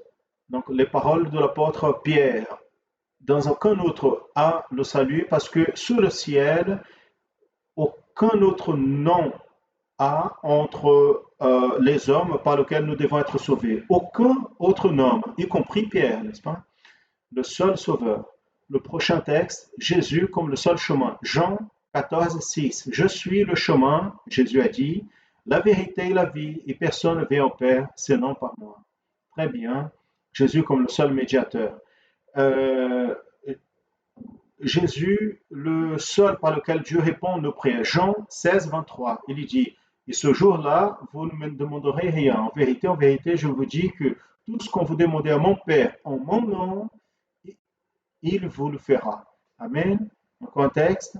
donc les paroles de l'apôtre Pierre. Dans aucun autre a le salut, parce que sous le ciel, aucun autre nom a entre les hommes par lesquels nous devons être sauvés. Aucun autre nom, y compris Pierre, n'est-ce pas? Le seul sauveur. Le prochain texte, Jésus comme le seul chemin. Jean 14, 6. Je suis le chemin, Jésus a dit, la vérité et la vie, et personne ne vient au Père sinon par moi. Très bien. Jésus comme le seul médiateur. Euh, Jésus, le seul par lequel Dieu répond nos prières. Jean 16, 23, il dit, et ce jour-là, vous ne me demanderez rien. En vérité, je vous dis que tout ce qu'on vous demandez à mon Père en mon nom, il vous le fera. Amen. En contexte,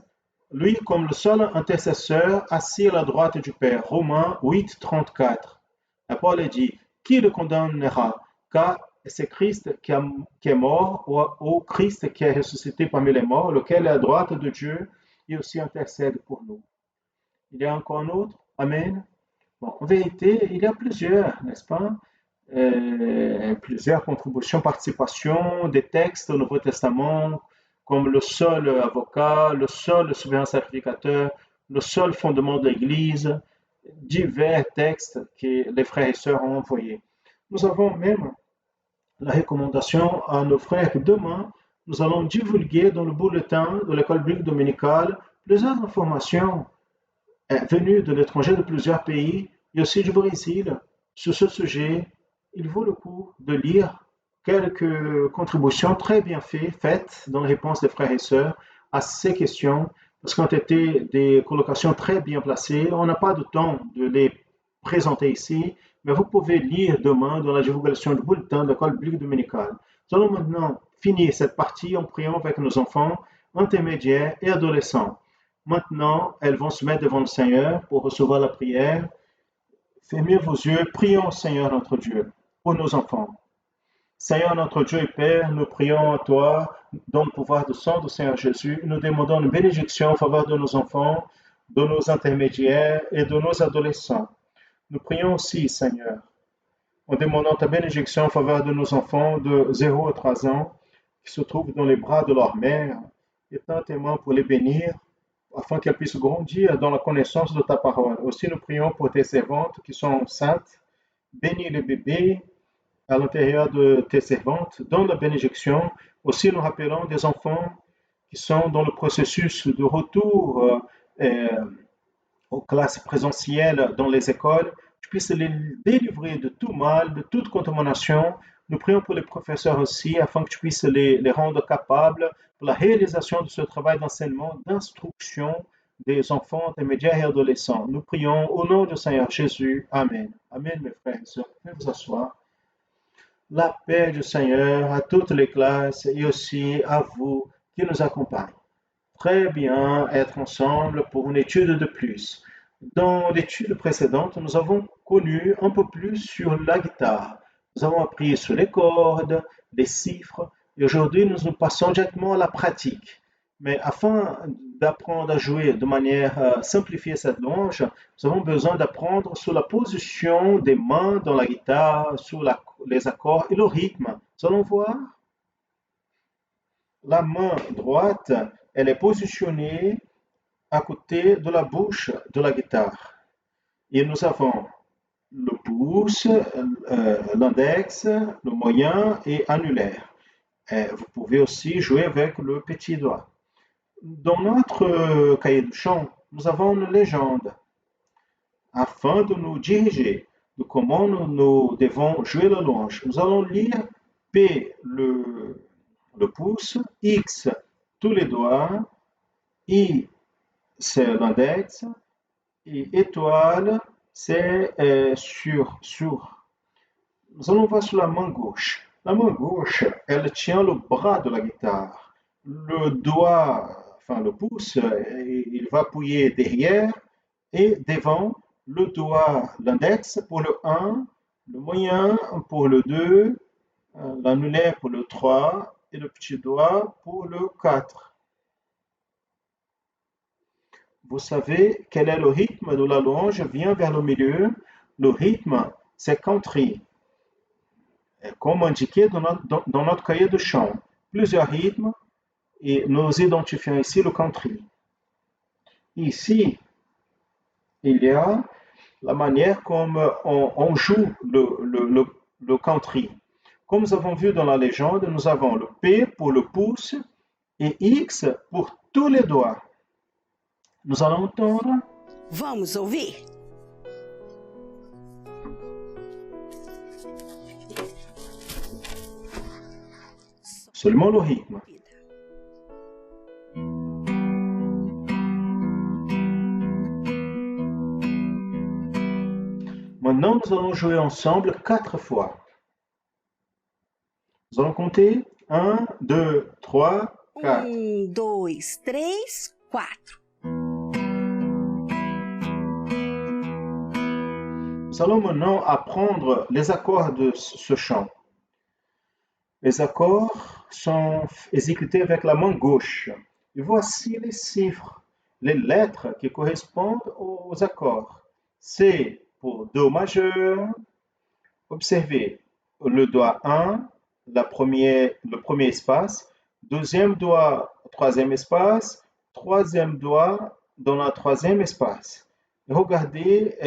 lui comme le seul intercesseur assis à la droite du Père. Romains 8, 34. La parole dit, qui le condamnera? Car c'est Christ qui est mort, ou Christ qui est ressuscité parmi les morts, lequel est à la droite de Dieu et aussi intercède pour nous. Il y a encore un autre? Amen. Bon, en vérité, il y a plusieurs, n'est-ce pas? Plusieurs contributions, participations, des textes au Nouveau Testament, comme le seul avocat, le seul souverain sacrificateur, le seul fondement de l'Église, divers textes que les frères et sœurs ont envoyés. Nous avons même la recommandation à nos frères que demain, nous allons divulguer dans le bulletin de l'école biblique dominicale plusieurs informations venues de l'étranger de plusieurs pays et aussi du Brésil sur ce sujet. Il vaut le coup de lire quelques contributions très bien faites dans les réponses des frères et sœurs à ces questions, parce qu'ont été des colocations très bien placées. On n'a pas de temps de les présenter ici, mais vous pouvez lire demain dans la divulgation du bulletin de l'école biblique dominicale. Nous allons maintenant finir cette partie en priant avec nos enfants intermédiaires et adolescents. Maintenant, elles vont se mettre devant le Seigneur pour recevoir la prière. Fermez vos yeux, prions Seigneur notre Dieu pour nos enfants. Seigneur notre Dieu et Père, nous prions à toi, dans le pouvoir du sang du Seigneur Jésus, nous demandons une bénédiction en faveur de nos enfants, de nos intermédiaires et de nos adolescents. Nous prions aussi, Seigneur, en demandant ta bénédiction en faveur de nos enfants de 0 à 3 ans qui se trouvent dans les bras de leur mère, et tant aimant pour les bénir, afin qu'elles puissent grandir dans la connaissance de ta parole. Aussi, nous prions pour tes servantes qui sont enceintes. Bénis les bébés à l'intérieur de tes servantes, donne la bénédiction. Aussi, nous rappelons des enfants qui sont dans le processus de retour aux classes présentielles dans les écoles. Tu puisses les délivrer de tout mal, de toute contamination. Nous prions pour les professeurs aussi, afin que tu puisses les rendre capables pour la réalisation de ce travail d'enseignement, d'instruction des enfants, intermédiaires et adolescents. Nous prions au nom du Seigneur Jésus. Amen. Amen, mes frères et sœurs. Pouvez vous asseoir. La paix du Seigneur à toutes les classes et aussi à vous qui nous accompagnent. Très bien être ensemble pour une étude de plus. Dans l'étude précédente, nous avons connu un peu plus sur la guitare. Nous avons appris sur les cordes, les chiffres, et aujourd'hui nous passons directement à la pratique. Mais afin d'apprendre à jouer de manière simplifiée cette louange, nous avons besoin d'apprendre sur la position des mains dans la guitare, sur les accords et le rythme. Nous allons voir. La main droite, elle est positionnée à côté de la bouche de la guitare. Et nous avons le pouce, l'index, le moyen et annulaire. Et vous pouvez aussi jouer avec le petit doigt. Dans notre cahier de chant, nous avons une légende afin de nous diriger de comment nous devons jouer la louange. Nous allons lire P, le pouce, X, tous les doigts, I, c'est l'index, et étoile, c'est sur. Nous allons voir sur la main gauche. La main gauche, elle tient le bras de la guitare. Le doigt, enfin le pouce, il va appuyer derrière et devant le doigt, l'index pour le 1, le moyen pour le 2, l'annulaire pour le 3 et le petit doigt pour le 4. Vous savez quel est le rythme de la louange vient vers le milieu. Le rythme, c'est country, comme indiqué dans notre cahier de chant. Plusieurs rythmes et nous identifions ici le country. Ici, il y a la manière comme on joue le country. Comme nous avons vu dans la légende, nous avons le P pour le pouce et X pour tous les doigts. Nous allons entendre. Vamos ouvir? Seulement le rythme. Maintenant, nous allons jouer ensemble 4 fois. Nous allons compter 1, 2, 3, 4. 1, 2, 3, 4. Nous allons maintenant apprendre les accords de ce chant. Les accords sont exécutés avec la main gauche. Et voici les chiffres, les lettres qui correspondent aux accords. C pour Do majeur. Observez le doigt 1, le premier espace, deuxième doigt, troisième espace, troisième doigt dans le troisième espace. Regardez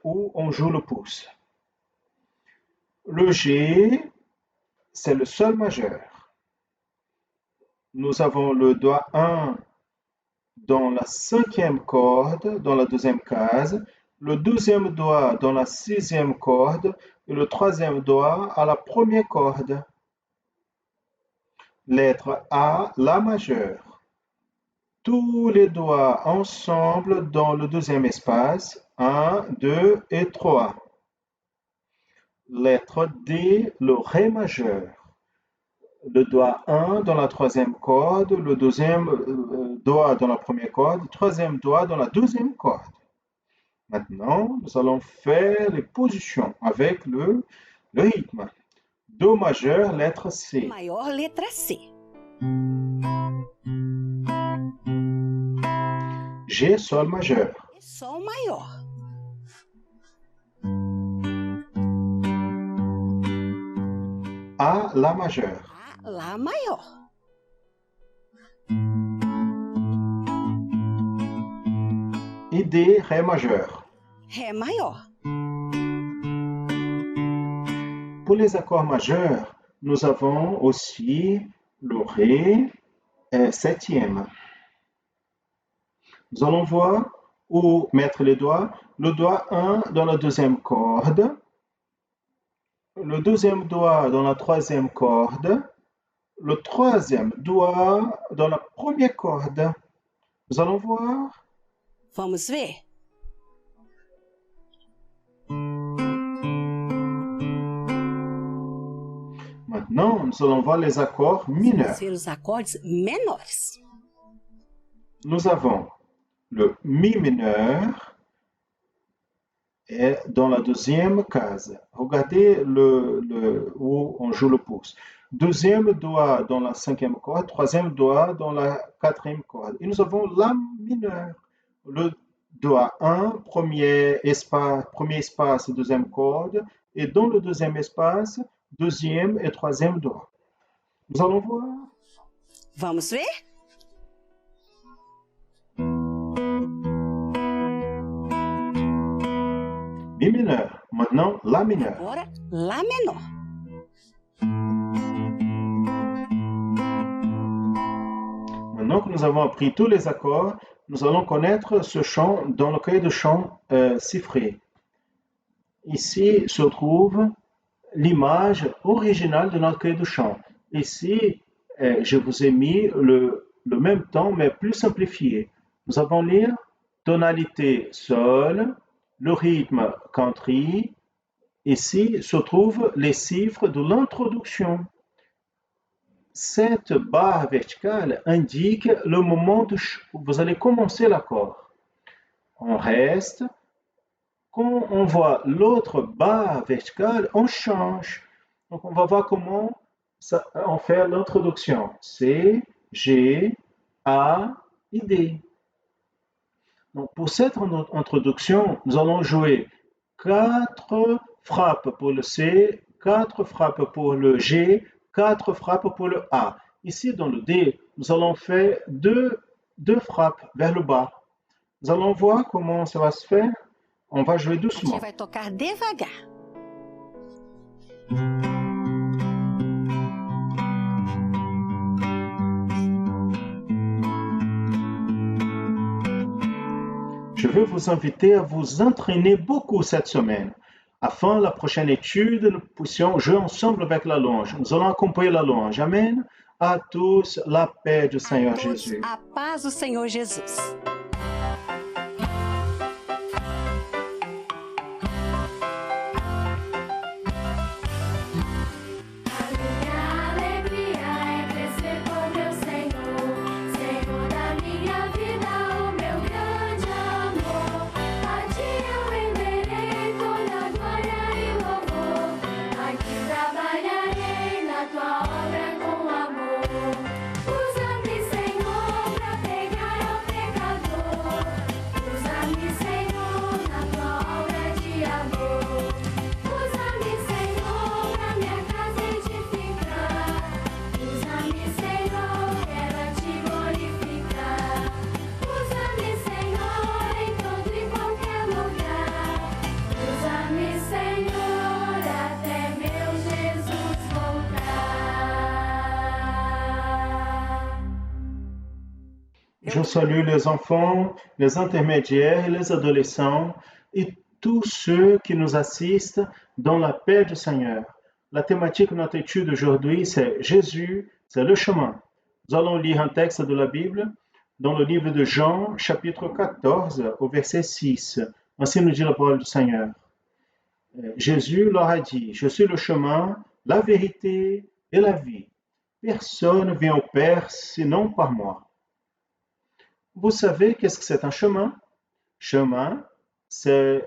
où on joue le pouce. Le G, c'est le sol majeur. Nous avons le doigt 1 dans la cinquième corde, dans la deuxième case, le deuxième doigt dans la sixième corde et le troisième doigt à la première corde. Lettre A, La majeur. Tous les doigts ensemble dans le deuxième espace, 1, 2 et 3. Lettre D, le Ré majeur. Le doigt 1 dans la troisième corde, le deuxième doigt dans la première corde, le troisième doigt dans la deuxième corde. Maintenant, nous allons faire les positions avec le rythme. Do majeur, lettre C. Maior, letra C. G, sol majeur. E Sol maior. A, La majeur. A, Lá maior. Et D, Ré majeur. Ré maior. Pour les accords majeurs, nous avons aussi le Ré septième. Nous allons voir où mettre les doigts. Le doigt 1 dans la deuxième corde, le deuxième doigt dans la troisième corde, le troisième doigt dans la première corde. Nous allons voir. Vamos ver? Maintenant, nous allons voir les accords mineurs. Vamos ver os acordes menores. Nous avons le Mi mineur est dans la deuxième case. Regardez où on joue le pouce. Deuxième doigt dans la cinquième corde, troisième doigt dans la quatrième corde. Et nous avons La mineur. Le doigt 1, premier espace, deuxième corde. Et dans le deuxième espace, deuxième et troisième doigt. Nous allons voir. Vamos ver? Mi mineur. Maintenant, La mineur. Agora, Lá menor. Maintenant que nous avons appris tous les accords, nous allons connaître ce chant dans le cahier de chant chiffré. Ici se trouve l'image originale de notre cahier de chant. Ici, je vous ai mis le même temps, mais plus simplifié. Nous allons lire tonalité sol, le rythme country, Ici se trouvent les chiffres de l'introduction. Cette barre verticale indique le moment où vous allez commencer l'accord. On reste. Quand on voit l'autre barre verticale, on change. Donc, on va voir comment on fait l'introduction. C, G, A, I, D. Donc, pour cette introduction, nous allons jouer 4 frappes pour le C, 4 frappes pour le G, 4 frappes pour le A. Ici, dans le D, nous allons faire deux frappes vers le bas. Nous allons voir comment ça va se faire. On va jouer A gente doucement. vai tocar devagar. Je veux vous inviter à vous entraîner beaucoup cette semaine. Afin la prochaine étude, nous puissions jouer ensemble avec la louange. Nous allons accompagner la louange. Amen. À tous, la paix du Seigneur A todos, Jésus. a paz do Senhor Jesus. Je salue les enfants, les intermédiaires, les adolescents et tous ceux qui nous assistent dans la paix du Seigneur. La thématique de notre étude aujourd'hui, c'est Jésus, c'est le chemin. Nous allons lire un texte de la Bible dans le livre de Jean, chapitre 14, au verset 6. Ainsi nous dit la parole du Seigneur. Jésus leur a dit, je suis le chemin, la vérité et la vie. Personne ne vient au Père sinon par moi. Vous savez qu'est-ce que c'est un chemin? Chemin, c'est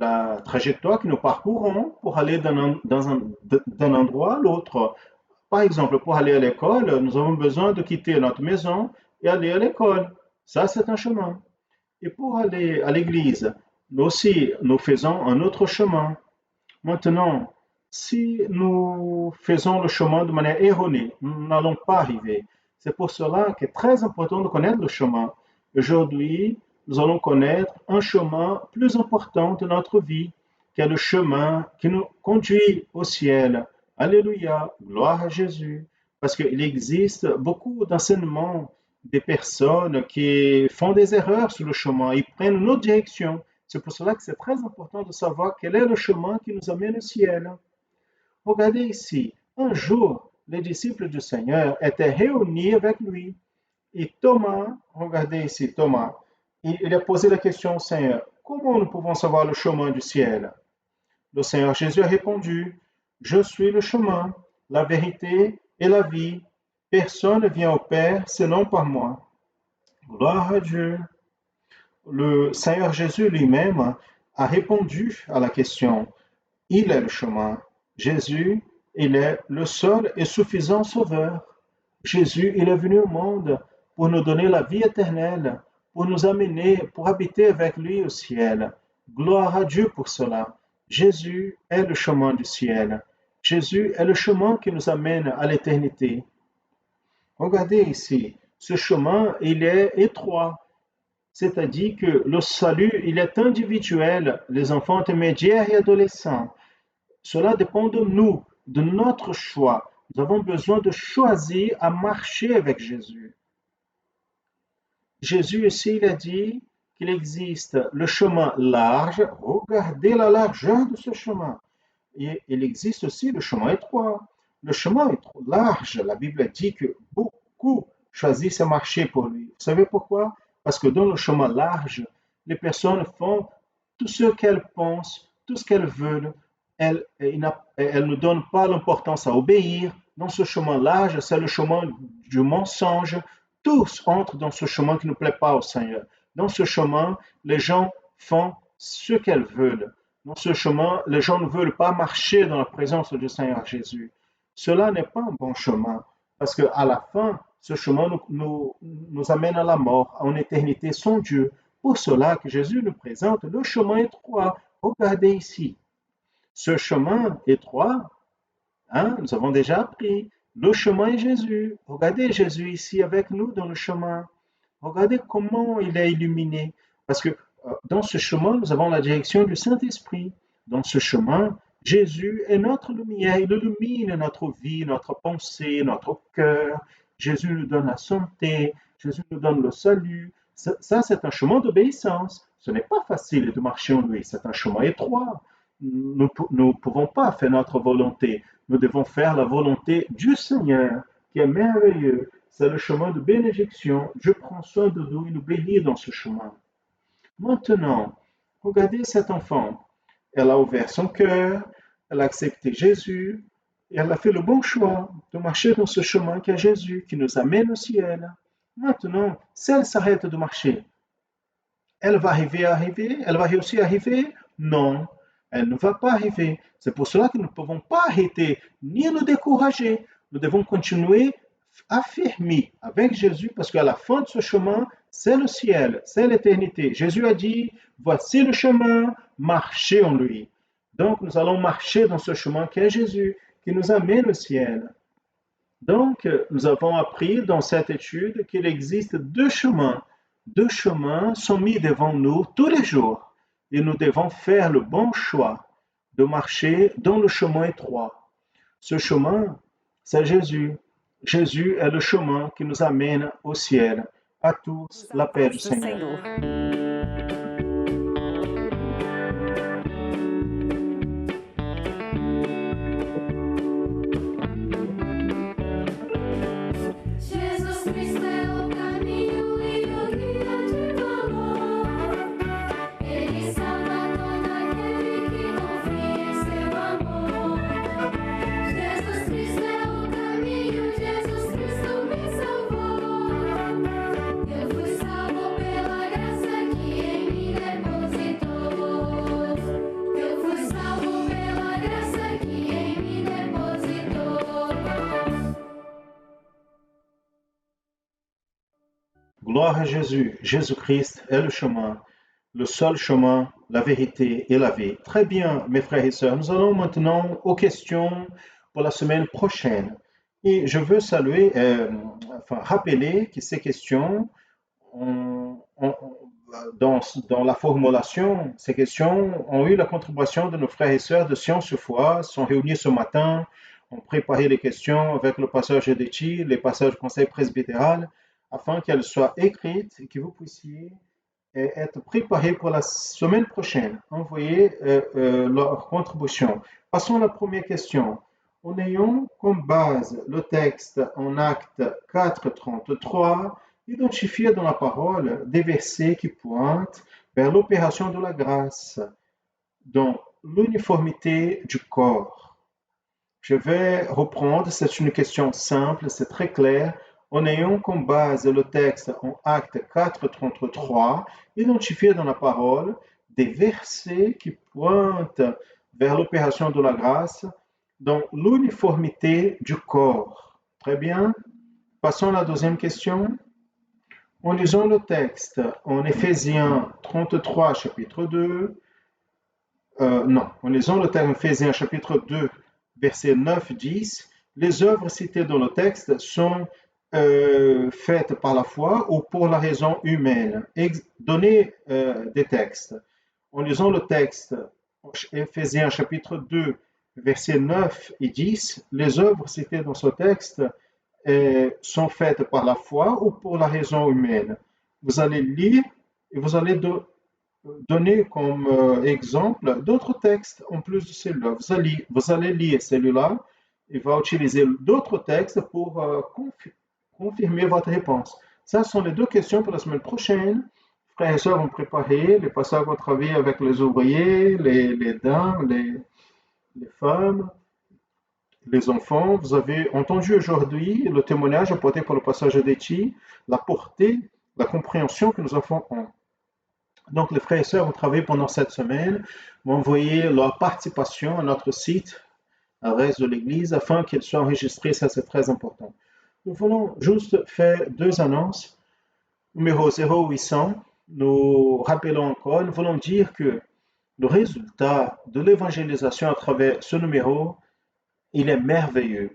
la trajectoire que nous parcourons pour aller d'un endroit à l'autre. Par exemple, pour aller à l'école, nous avons besoin de quitter notre maison et aller à l'école. Ça, c'est un chemin. Et pour aller à l'église, nous aussi, nous faisons un autre chemin. Maintenant, si nous faisons le chemin de manière erronée, nous n'allons pas arriver. C'est pour cela qu'il est très important de connaître le chemin. Aujourd'hui, nous allons connaître un chemin plus important de notre vie, qui est le chemin qui nous conduit au ciel. Alléluia, gloire à Jésus. Parce qu'il existe beaucoup d'enseignements des personnes qui font des erreurs sur le chemin, ils prennent une autre direction. C'est pour cela que c'est très important de savoir quel est le chemin qui nous amène au ciel. Regardez ici, un jour, les disciples du Seigneur étaient réunis avec lui. Et Thomas, regardez ici, Thomas, il a posé la question au Seigneur, comment nous pouvons savoir le chemin du ciel? Le Seigneur Jésus a répondu, je suis le chemin, la vérité et la vie. Personne ne vient au Père sinon par moi. Gloire à Dieu. Le Seigneur Jésus lui-même a répondu à la question. Il est le chemin. Jésus, il est le seul et suffisant sauveur. Jésus, il est venu au monde pour nous donner la vie éternelle, pour nous amener, pour habiter avec lui au ciel. Gloire à Dieu pour cela. Jésus est le chemin du ciel. Jésus est le chemin qui nous amène à l'éternité. Regardez ici, ce chemin, il est étroit. C'est-à-dire que le salut, il est individuel, les enfants intermédiaires et adolescents. Cela dépend de nous, de notre choix. Nous avons besoin de choisir à marcher avec Jésus. Jésus ici, il a dit qu'il existe le chemin large. Regardez la largeur de ce chemin. Et il existe aussi le chemin étroit. Le chemin est trop large. La Bible dit que beaucoup choisissent à marcher pour lui. Vous savez pourquoi? Parce que dans le chemin large, les personnes font tout ce qu'elles pensent, tout ce qu'elles veulent. elle ne donne pas l'importance à obéir. Dans ce chemin large, c'est le chemin du mensonge. Tous entrent dans ce chemin qui ne plaît pas au Seigneur. Dans ce chemin, les gens font ce qu'elles veulent. Dans ce chemin, les gens ne veulent pas marcher dans la présence du Seigneur Jésus. Cela n'est pas un bon chemin, parce qu'à la fin, ce chemin nous amène à la mort, à une éternité sans Dieu. Pour cela que Jésus nous présente le chemin étroit. Regardez ici. Ce chemin étroit, nous avons déjà appris, le chemin est Jésus. Regardez Jésus ici avec nous dans le chemin. Regardez comment il est illuminé. Parce que dans ce chemin, nous avons la direction du Saint-Esprit. Dans ce chemin, Jésus est notre lumière. Il illumine notre vie, notre pensée, notre cœur. Jésus nous donne la santé. Jésus nous donne le salut. Ça, c'est un chemin d'obéissance. Ce n'est pas facile de marcher en lui. C'est un chemin étroit. Nous ne pouvons pas faire notre volonté. Nous devons faire la volonté du Seigneur, qui est merveilleux. C'est le chemin de bénédiction. Dieu prend soin de nous et nous bénit dans ce chemin. Maintenant, regardez cet enfant. Elle a ouvert son cœur, elle a accepté Jésus, et elle a fait le bon choix de marcher dans ce chemin qui est Jésus, qui nous amène au ciel. Maintenant, si elle s'arrête de marcher, elle va arriver, elle va réussir à arriver? Non, elle ne va pas arriver. C'est pour cela que nous ne pouvons pas arrêter ni nous décourager. Nous devons continuer affermis avec Jésus parce qu'à la fin de ce chemin, c'est le ciel, c'est l'éternité. Jésus a dit, voici le chemin, marchez en lui. Donc nous allons marcher dans ce chemin qui est Jésus, qui nous amène au ciel. Donc nous avons appris dans cette étude qu'il existe deux chemins. Deux chemins sont mis devant nous tous les jours et nous devons faire le bon choix de marcher dans le chemin étroit. Ce chemin, c'est Jésus. Jésus est le chemin qui nous amène au ciel. À tous, la paix du Seigneur. Gloire à Jésus. Jésus-Christ est le chemin, le seul chemin, la vérité et la vie. Très bien, mes frères et sœurs. Nous allons maintenant aux questions pour la semaine prochaine. Et je veux saluer, rappeler que ces questions, dans la formulation, ces questions ont eu la contribution de nos frères et sœurs de Sciences Foi, sont réunis ce matin, ont préparé les questions avec le passage d'Éti, les passages du Conseil presbytéral, afin qu'elles soient écrites et que vous puissiez être préparés pour la semaine prochaine. Envoyez leur contribution. Passons à la première question. En ayant comme base le texte en Actes 4.33, identifiez dans la parole des versets qui pointent vers l'opération de la grâce, dans l'uniformité du corps. Je vais reprendre, c'est une question simple, c'est très clair. En ayant comme base le texte en Actes 4.33, identifiez dans la parole des versets qui pointent vers l'opération de la grâce dans l'uniformité du corps. Très bien. Passons à la deuxième question. En lisant le texte en Éphésiens 33, chapitre 2, en lisant le texte en Éphésiens chapitre 2, versets 9-10, les œuvres citées dans le texte sont faites par la foi ou pour la raison humaine. Donnez des textes. En lisant le texte, Éphésiens chapitre 2, versets 9 et 10, les œuvres citées dans ce texte sont faites par la foi ou pour la raison humaine. Vous allez lire et vous allez donner comme exemple d'autres textes en plus de celui-là. Vous allez lire celui-là et va utiliser d'autres textes pour confirmer votre réponse. Ça sont les deux questions pour la semaine prochaine. Frères et sœurs vont préparer, les pasteurs vont travailler avec les ouvriers, les dames, les femmes, les enfants. Vous avez entendu aujourd'hui le témoignage apporté par le passage d'Echi, la portée, la compréhension que nos enfants ont. Donc, les frères et sœurs ont travaillé pendant cette semaine, vont envoyer leur participation à notre site, à reste de l'Église, afin qu'elle soit enregistrée. Ça, c'est très important. Nous voulons juste faire deux annonces. Numéro 0800, nous rappelons encore, nous voulons dire que le résultat de l'évangélisation à travers ce numéro, il est merveilleux.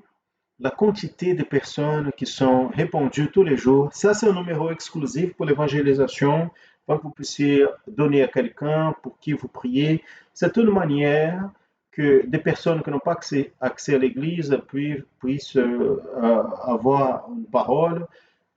La quantité de personnes qui sont répondues tous les jours, ça c'est un numéro exclusif pour l'évangélisation, pour que vous puissiez donner à quelqu'un pour qui vous priez. C'est une manière que des personnes qui n'ont pas accès à l'Église puissent avoir une parole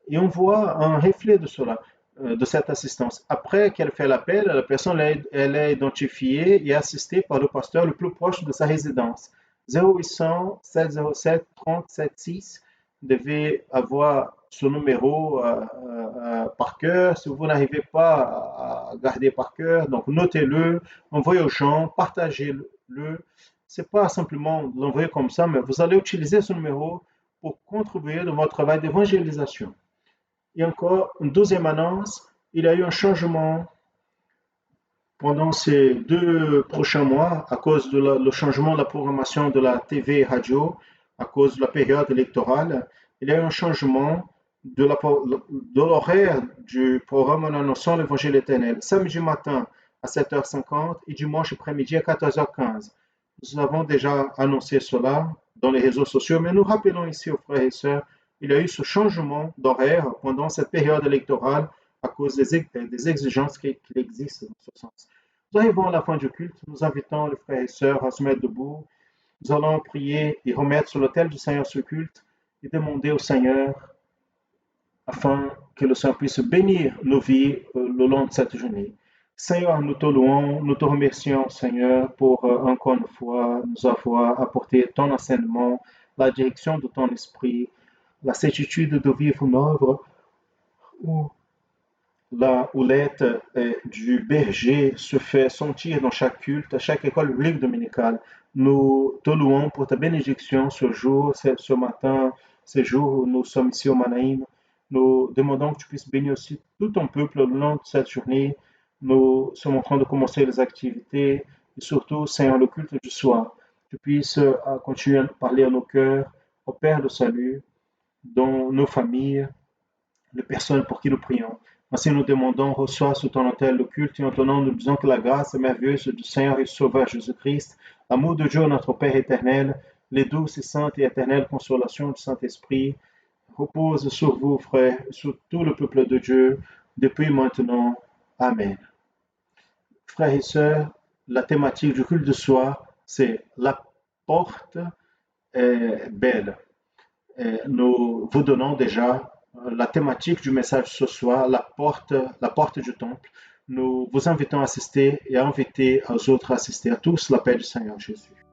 et on voit un reflet de cela, de cette assistance. Après qu'elle fait l'appel, la personne elle est identifiée et assistée par le pasteur le plus proche de sa résidence. 0800 707 376 devez avoir ce numéro par cœur. Si vous n'arrivez pas à garder par cœur, donc notez-le, envoyez aux gens, partagez-le. C'est pas simplement l'envoyer comme ça, mais vous allez utiliser ce numéro pour contribuer dans votre travail d'évangélisation. Et encore une deuxième annonce, il y a eu un changement pendant ces 2 prochains mois à cause de le changement de la programmation de la TV et radio, à cause de la période électorale. Il y a eu un changement de l'horaire du programme en annonçant l'évangile éternel. Samedi matin à 7h50 et dimanche après-midi à 14h15. Nous avons déjà annoncé cela dans les réseaux sociaux, mais nous rappelons ici aux frères et sœurs, il y a eu ce changement d'horaire pendant cette période électorale à cause des exigences qui existent dans ce sens. Nous arrivons à la fin du culte, nous invitons les frères et sœurs à se mettre debout. Nous allons prier et remettre sur l'autel du Seigneur ce culte et demander au Seigneur afin que le Seigneur puisse bénir nos vies le long de cette journée. Seigneur, nous te louons, nous te remercions, Seigneur, pour encore une fois nous avoir apporté ton enseignement, la direction de ton esprit, la certitude de vivre une œuvre où la houlette du berger se fait sentir dans chaque culte, à chaque école biblique dominicale. Nous te louons pour ta bénédiction ce jour, ce matin, ce jour où nous sommes ici au Manaïm. Nous demandons que tu puisses bénir aussi tout ton peuple le long de cette journée. Nous sommes en train de commencer les activités et surtout, Seigneur, le culte du soir. Tu puisses continuer à parler à nos cœurs, au Père de salut, dans nos familles, les personnes pour qui nous prions. Ainsi nous demandons, reçois sous ton autel le culte et en ton nom nous disons que la grâce merveilleuse du Seigneur et Sauveur Jésus-Christ, l'amour de Dieu notre Père éternel, les douces et saintes et éternelles consolations du Saint-Esprit reposent sur vous, frères, sur tout le peuple de Dieu, depuis maintenant. Amen. Frères et sœurs, la thématique du culte de soir, c'est la porte est belle. Nous vous donnons déjà la thématique du message ce soir, la porte du temple. Nous vous invitons à assister et à inviter aux autres à assister. À tous, la paix du Seigneur Jésus.